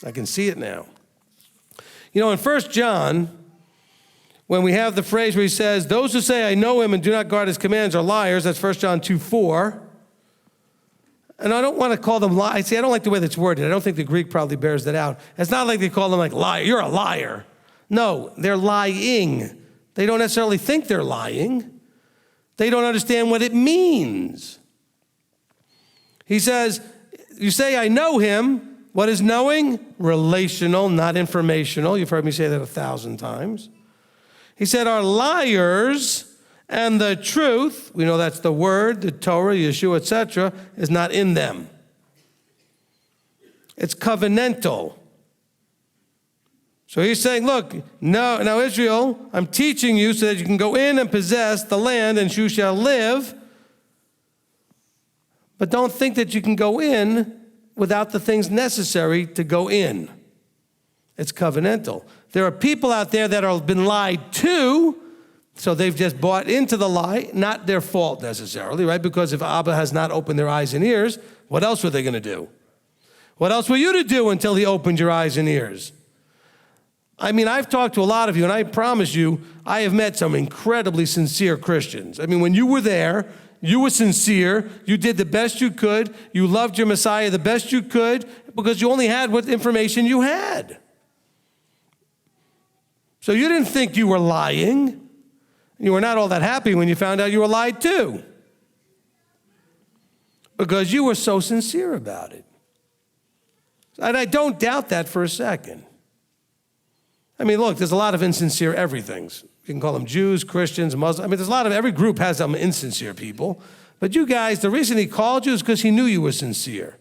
Speaker 1: I can see it now. You know, in 1 John, when we have the phrase where he says, those who say I know him and do not guard his commands are liars, that's 1 John 2:4. And I don't want to call them liars. See, I don't like the way that's worded. I don't think the Greek probably bears that out. It's not like they call them like liar. You're a liar. No, they're lying. They don't necessarily think they're lying. They don't understand what it means. He says, you say I know him. What is knowing? Relational, not informational. You've heard me say that 1,000 times. He said, are liars, and the truth, we know that's the word, the Torah, Yeshua, etc., is not in them. It's covenantal. So he's saying, look, now Israel, I'm teaching you so that you can go in and possess the land and you shall live. But don't think that you can go in without the things necessary to go in. It's covenantal. There are people out there that have been lied to, so they've just bought into the lie, not their fault necessarily, right? Because if Abba has not opened their eyes and ears, what else were they going to do? What else were you to do until he opened your eyes and ears? I mean, I've talked to a lot of you, and I promise you, I have met some incredibly sincere Christians. I mean, when you were there, you were sincere, you did the best you could, you loved your Messiah the best you could, because you only had what information you had. So you didn't think you were lying. You were not all that happy when you found out you were lied to, because you were so sincere about it. And I don't doubt that for a second. I mean, look, there's a lot of insincere everythings. You can call them Jews, Christians, Muslims. I mean, there's a lot of, every group has some insincere people. But you guys, the reason he called you is because he knew you were sincere.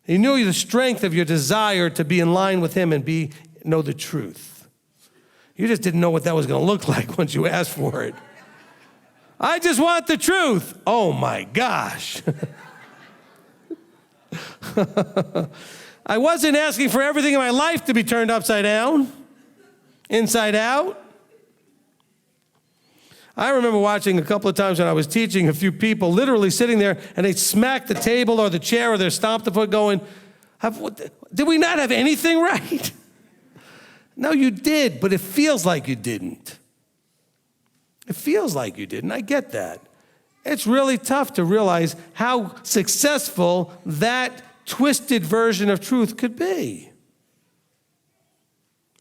Speaker 1: He knew the strength of your desire to be in line with him and know the truth. You just didn't know what that was going to look like once you asked for it. I just want the truth. Oh my gosh. I wasn't asking for everything in my life to be turned upside down, inside out. I remember watching a couple of times when I was teaching a few people literally sitting there and they smacked the table or the chair or they stomped the foot going, did we not have anything right? No, you did, but it feels like you didn't. It feels like you didn't. I get that. It's really tough to realize how successful that twisted version of truth could be.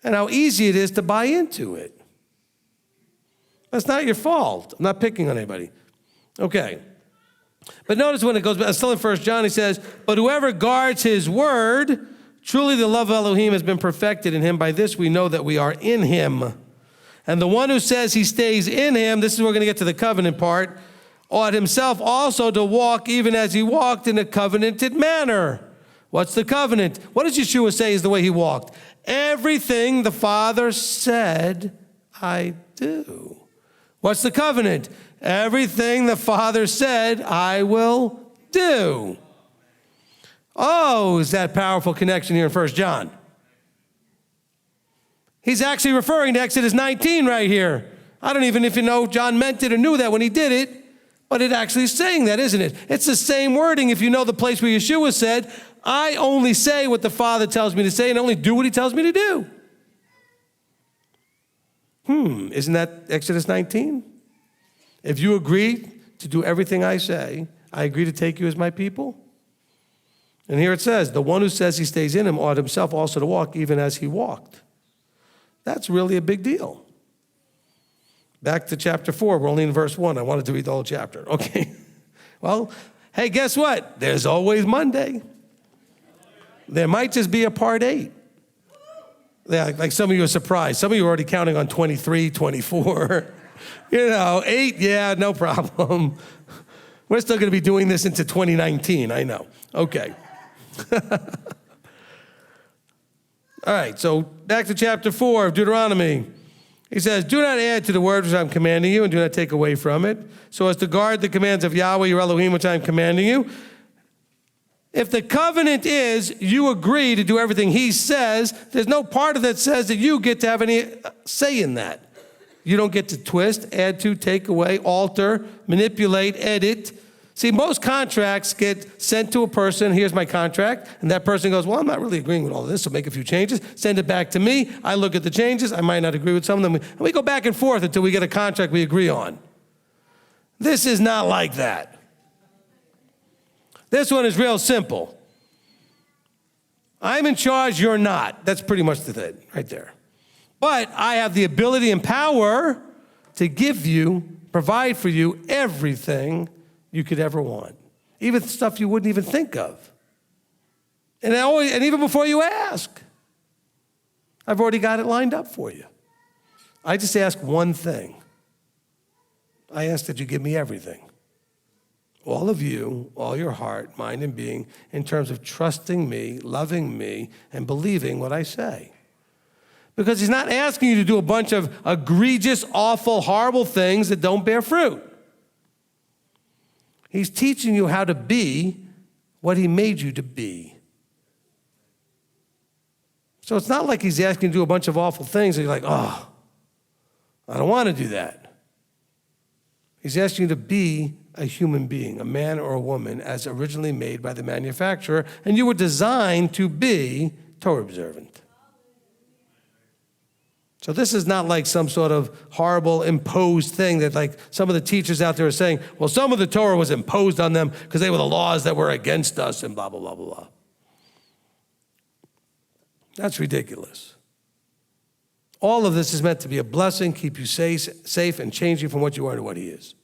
Speaker 1: And how easy it is to buy into it. That's not your fault. I'm not picking on anybody. Okay. But notice when it goes back, still in 1 John, he says, but whoever guards his word, truly the love of Elohim has been perfected in him. By this we know that we are in him. And the one who says he stays in him, this is where we're going to get to the covenant part, ought himself also to walk even as he walked in a covenanted manner. What's the covenant? What does Yeshua say is the way he walked? Everything the Father said, I do. What's the covenant? Everything the Father said, I will do. Oh, is that powerful connection here in 1 John? He's actually referring to Exodus 19 right here. I don't even if you know if John meant it or knew that when he did it, but it actually is saying that, isn't it? It's the same wording if you know the place where Yeshua said, I only say what the Father tells me to say and only do what he tells me to do. Isn't that Exodus 19? If you agree to do everything I say, I agree to take you as my people. And here it says, the one who says he stays in him ought himself also to walk even as he walked. That's really a big deal. Back to chapter 4, we're only in verse 1. I wanted to read the whole chapter. Okay. Well, hey, guess what? There's always Monday. There might just be a part 8. Yeah, like some of you are surprised. Some of you are already counting on 23, 24. 8, yeah, no problem. We're still going to be doing this into 2019, I know. Okay. All right, so back to chapter 4 of Deuteronomy. He says, do not add to the word which I'm commanding you, and do not take away from it, so as to guard the commands of Yahweh, your Elohim, which I am commanding you. If the covenant is you agree to do everything he says, there's no part of that says that you get to have any say in that. You don't get to twist, add to, take away, alter, manipulate, edit. See, most contracts get sent to a person, here's my contract, and that person goes, well, I'm not really agreeing with all of this, so make a few changes, send it back to me, I look at the changes, I might not agree with some of them, and we go back and forth until we get a contract we agree on. This is not like that. This one is real simple. I'm in charge, you're not. That's pretty much the thing right there. But I have the ability and power to give you, provide for you everything you could ever want. Even stuff you wouldn't even think of. And even before you ask, I've already got it lined up for you. I just ask one thing. I ask that you give me everything. all of you, all your heart, mind, and being, in terms of trusting me, loving me, and believing what I say. Because he's not asking you to do a bunch of egregious, awful, horrible things that don't bear fruit. He's teaching you how to be what he made you to be. So it's not like he's asking you to do a bunch of awful things and you're like, oh, I don't want to do that. He's asking you to be a human being, a man or a woman, as originally made by the manufacturer, and you were designed to be Torah observant. So this is not like some sort of horrible imposed thing that like some of the teachers out there are saying, well, some of the Torah was imposed on them because they were the laws that were against us and blah, blah, blah, blah, blah. That's ridiculous. All of this is meant to be a blessing, keep you safe, and change you from what you are to what he is.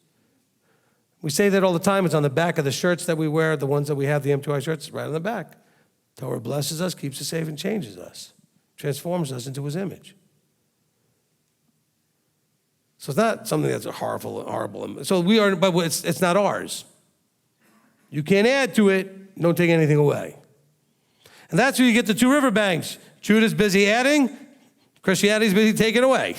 Speaker 1: We say that all the time. It's on the back of the shirts that we wear, the ones that we have, the M2I shirts, right on the back. Torah blesses us, keeps us safe, and changes us, transforms us into his image. So it's not something that's a horrible. So we are, but it's not ours. You can't add to it, don't take anything away. And that's where you get the two riverbanks. Judah's busy adding, Christianity's busy taking away.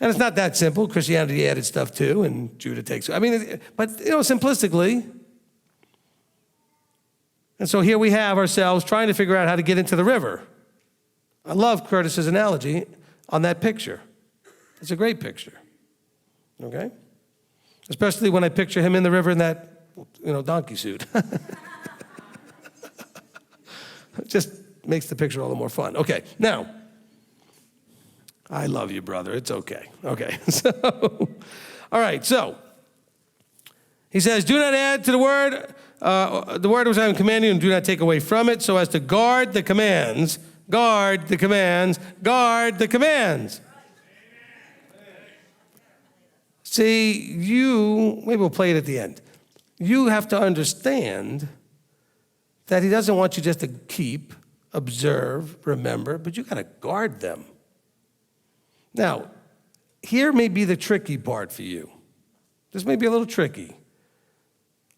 Speaker 1: And it's not that simple. Christianity added stuff too, and Judah takes, but simplistically. And so here we have ourselves trying to figure out how to get into the river. I love Curtis's analogy on that picture. It's a great picture, okay? Especially when I picture him in the river in that, donkey suit. It just makes the picture all the more fun. Okay, now, I love you, brother. It's okay. Okay, all right, so he says, do not add to the word which I am commanding you, and do not take away from it, so as to guard the commands. Guard the commands. Guard the commands. See, maybe we'll play it at the end. You have to understand that he doesn't want you just to keep, observe, remember, but you got to guard them. Now, here may be the tricky part for you. This may be a little tricky.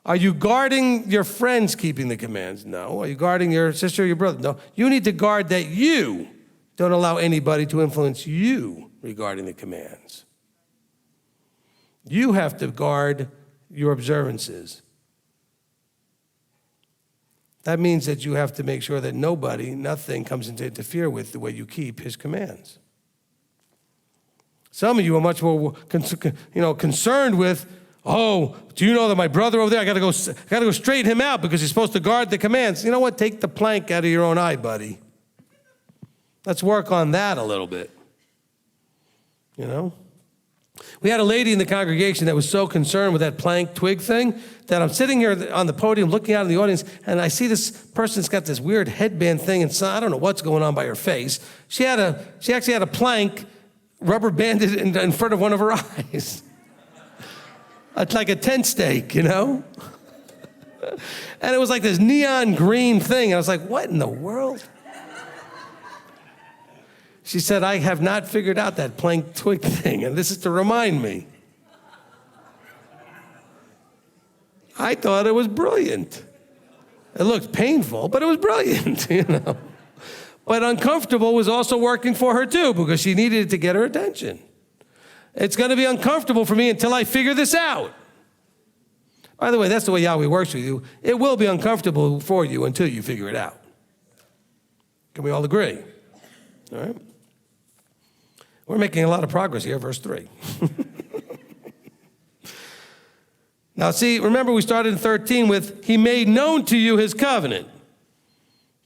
Speaker 1: Are you guarding your friends keeping the commands? No. Are you guarding your sister or your brother? No. You need to guard that you don't allow anybody to influence you regarding the commands. You have to guard your observances. That means that you have to make sure that nothing comes in to interfere with the way you keep his commands. Some of you are much more concerned with, oh, do you know that my brother over there, I got to go straighten him out because he's supposed to guard the commands. You know what? Take the plank out of your own eye, buddy. Let's work on that a little bit. We had a lady in the congregation that was so concerned with that plank twig thing that I'm sitting here on the podium looking out in the audience, and I see this person's got this weird headband thing, and I don't know what's going on by her face. She actually had a plank rubber banded in front of one of her eyes. It's like a tent stake, And it was like this neon green thing. And I was like, what in the world? She said, I have not figured out that plank twig thing, and this is to remind me. I thought it was brilliant. It looked painful, but it was brilliant, But uncomfortable was also working for her too, because she needed it to get her attention. It's going to be uncomfortable for me until I figure this out. By the way, that's the way Yahweh works with you. It will be uncomfortable for you until you figure it out. Can we all agree? All right? We're making a lot of progress here, verse 3. Now, see, remember we started in 13 with, he made known to you his covenant.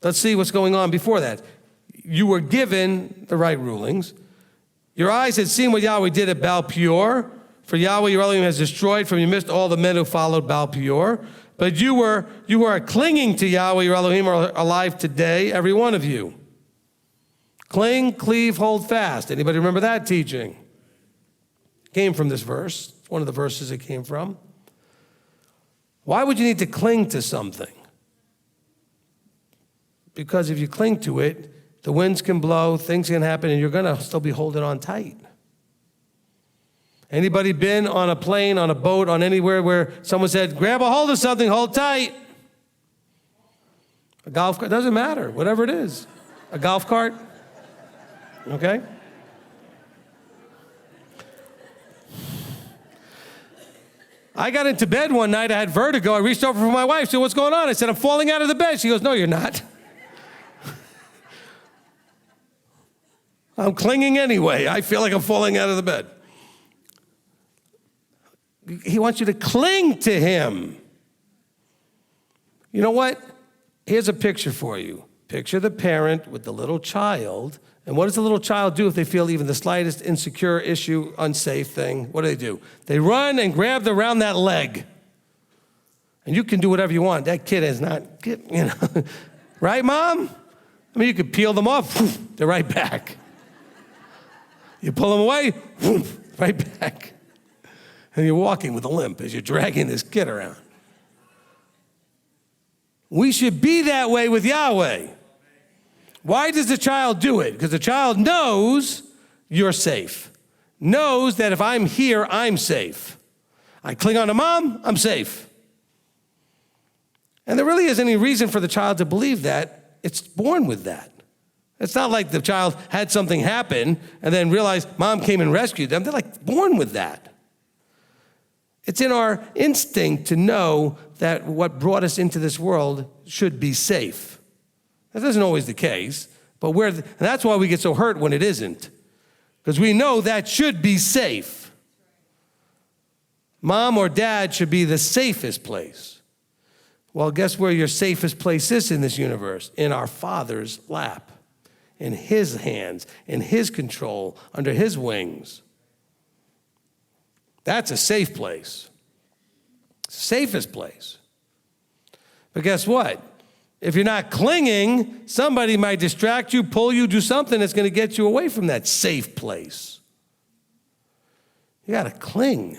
Speaker 1: Let's see what's going on before that. You were given the right rulings. Your eyes had seen what Yahweh did at Baal Peor. For Yahweh, your Elohim, has destroyed from your midst all the men who followed Baal Peor. But you are clinging to Yahweh, your Elohim, are alive today, every one of you. Cling, cleave, hold fast. Anybody remember that teaching? Came from this verse. It's one of the verses it came from. Why would you need to cling to something? Because if you cling to it, the winds can blow, things can happen, and you're going to still be holding on tight. Anybody been on a plane, on a boat, on anywhere where someone said, grab a hold of something, hold tight? A golf cart, doesn't matter, whatever it is. A golf cart, okay? I got into bed one night, I had vertigo, I reached over for my wife, said, what's going on? I said, I'm falling out of the bed. She goes, no, you're not. I'm clinging anyway. I feel like I'm falling out of the bed. He wants you to cling to him. You know what? Here's a picture for you. Picture the parent with the little child. And what does the little child do if they feel even the slightest insecure issue, unsafe thing? What do? They run and grab around that leg. And you can do whatever you want. That kid is not, right, Mom? I mean, you could peel them off, they're right back. You pull them away, right back. And you're walking with a limp as you're dragging this kid around. We should be that way with Yahweh. Why does the child do it? Because the child knows you're safe. Knows that if I'm here, I'm safe. I cling on to Mom, I'm safe. And there really isn't any reason for the child to believe that. It's born with that. It's not like the child had something happen and then realized Mom came and rescued them. They're like born with that. It's in our instinct to know that what brought us into this world should be safe. That isn't always the case, but and that's why we get so hurt when it isn't, because we know that should be safe. Mom or dad should be the safest place. Well, guess where your safest place is in this universe? In our Father's lap, in his hands, in his control, under his wings. That's a safe place. Safest place. But guess what? If you're not clinging, somebody might distract you, pull you, do something that's going to get you away from that safe place. You got to cling.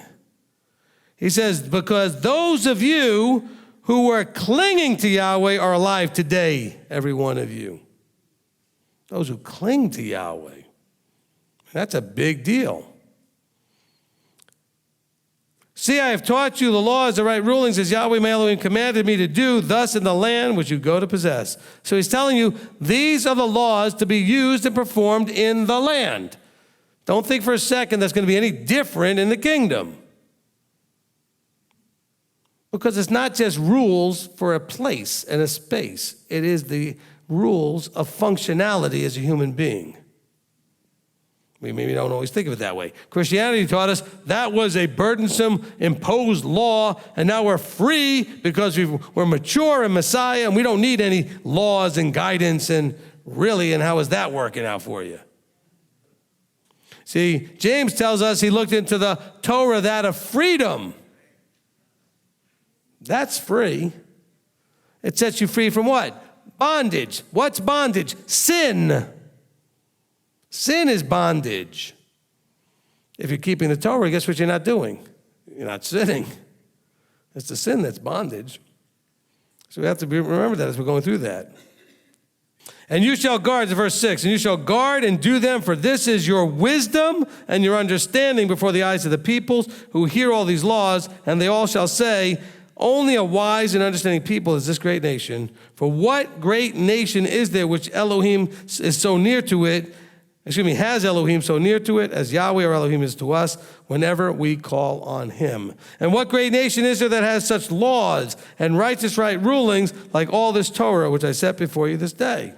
Speaker 1: He says, because those of you who were clinging to Yahweh are alive today, every one of you. Those who cling to Yahweh. That's a big deal. See, I have taught you the laws, the right rulings, as Yahweh my Elohim commanded me to do, thus in the land which you go to possess. So he's telling you, these are the laws to be used and performed in the land. Don't think for a second that's going to be any different in the kingdom. Because it's not just rules for a place and a space. It is the rules of functionality as a human being. We maybe don't always think of it that way. Christianity taught us that was a burdensome, imposed law, and now we're free because we're mature in Messiah, and we don't need any laws and guidance, and how is that working out for you? See, James tells us he looked into the Torah, that of freedom. That's free. It sets you free from what? Bondage. What's bondage? Sin. Sin is bondage. If you're keeping the Torah, guess what you're not doing? You're not sinning. It's the sin that's bondage. So we have to remember that as we're going through that. And you shall guard, verse 6, and you shall guard and do them, for this is your wisdom and your understanding before the eyes of the peoples who hear all these laws, and they all shall say, only a wise and understanding people is this great nation. For what great nation is there which Elohim is so near to it, has Elohim so near to it as Yahweh or Elohim is to us whenever we call on him? And what great nation is there that has such laws and righteous right rulings like all this Torah which I set before you this day?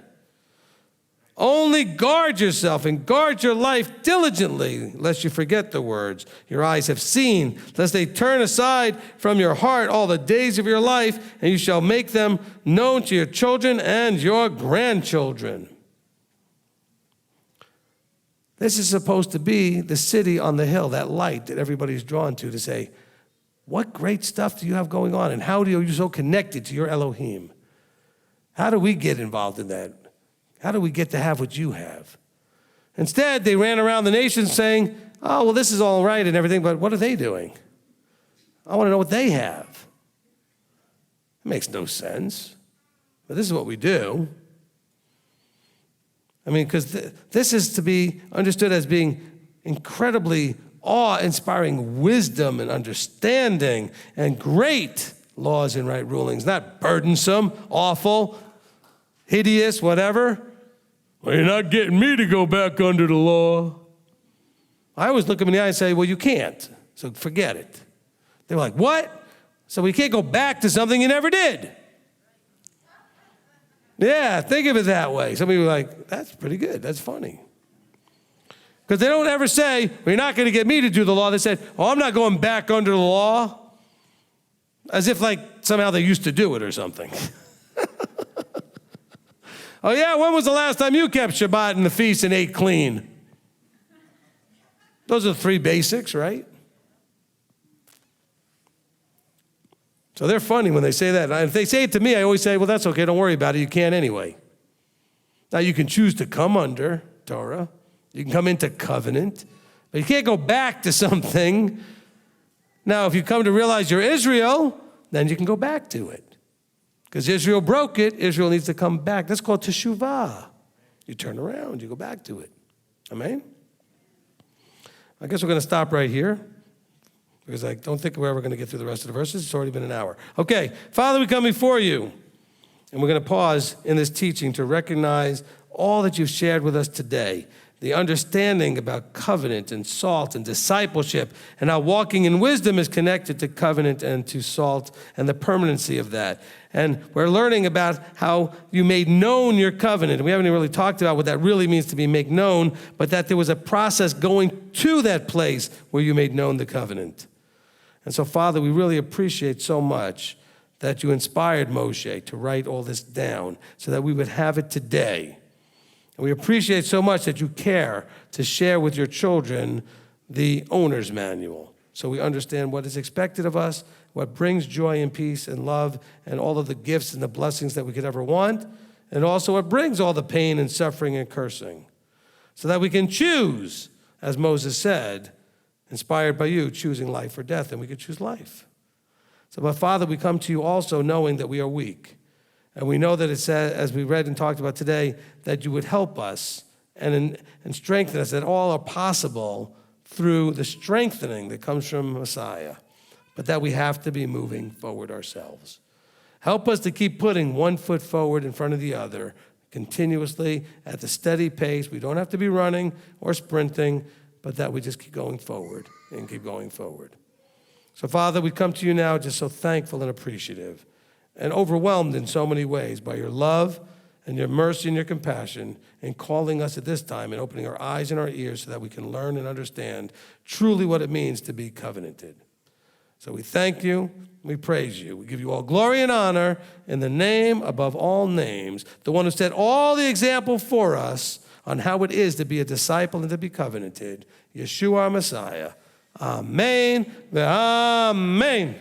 Speaker 1: Only guard yourself and guard your life diligently, lest you forget the words your eyes have seen, lest they turn aside from your heart all the days of your life, and you shall make them known to your children and your grandchildren. This is supposed to be the city on the hill, that light that everybody's drawn to say, what great stuff do you have going on, and how are you so connected to your Elohim? How do we get involved in that? How do we get to have what you have? Instead, they ran around the nation saying, oh, well, this is all right and everything, but what are they doing? I want to know what they have. It makes no sense, but this is what we do. I mean, because this is to be understood as being incredibly awe-inspiring wisdom and understanding and great laws and right rulings, not burdensome, awful, hideous, whatever. Well, you're not getting me to go back under the law. I always look them in the eye and say, well, you can't, so forget it. They're like, what? So we can't go back to something you never did. Yeah, think of it that way. Some people are like, that's pretty good, that's funny. Because they don't ever say, well, you're not going to get me to do the law. They said, oh, I'm not going back under the law. As if like somehow they used to do it or something. Oh yeah, when was the last time you kept Shabbat and the feast and ate clean? Those are the three basics, right? So they're funny when they say that. And if they say it to me, I always say, well, that's okay, don't worry about it, you can't anyway. Now you can choose to come under Torah. You can come into covenant, but you can't go back to something. Now, if you come to realize you're Israel, then you can go back to it. Because Israel broke it, Israel needs to come back. That's called teshuvah. You turn around, you go back to it. Amen? I guess we're going to stop right here, because I don't think we're ever going to get through the rest of the verses. It's already been an hour. Okay, Father, we come before you, and we're going to pause in this teaching to recognize all that you've shared with us today. The understanding about covenant and salt and discipleship, and how walking in wisdom is connected to covenant and to salt and the permanency of that. And we're learning about how you made known your covenant. And we haven't even really talked about what that really means to be made known, but that there was a process going to that place where you made known the covenant. And so, Father, we really appreciate so much that you inspired Moshe to write all this down so that we would have it today. We appreciate so much that you care to share with your children the owner's manual, so we understand what is expected of us, what brings joy and peace and love and all of the gifts and the blessings that we could ever want, and also what brings all the pain and suffering and cursing, so that we can choose, as Moses said, inspired by you, choosing life or death, and we could choose life. So, but Father, we come to you also knowing that we are weak. And we know that it says, as we read and talked about today, that you would help us and strengthen us, that all are possible through the strengthening that comes from Messiah, but that we have to be moving forward ourselves. Help us to keep putting one foot forward in front of the other continuously at the steady pace. We don't have to be running or sprinting, but that we just keep going forward and keep going forward. So, Father, we come to you now just so thankful and appreciative, and overwhelmed in so many ways by your love and your mercy and your compassion in calling us at this time and opening our eyes and our ears so that we can learn and understand truly what it means to be covenanted. So we thank you, we praise you, we give you all glory and honor in the name above all names, the one who set all the example for us on how it is to be a disciple and to be covenanted, Yeshua our Messiah. Amen. Amen.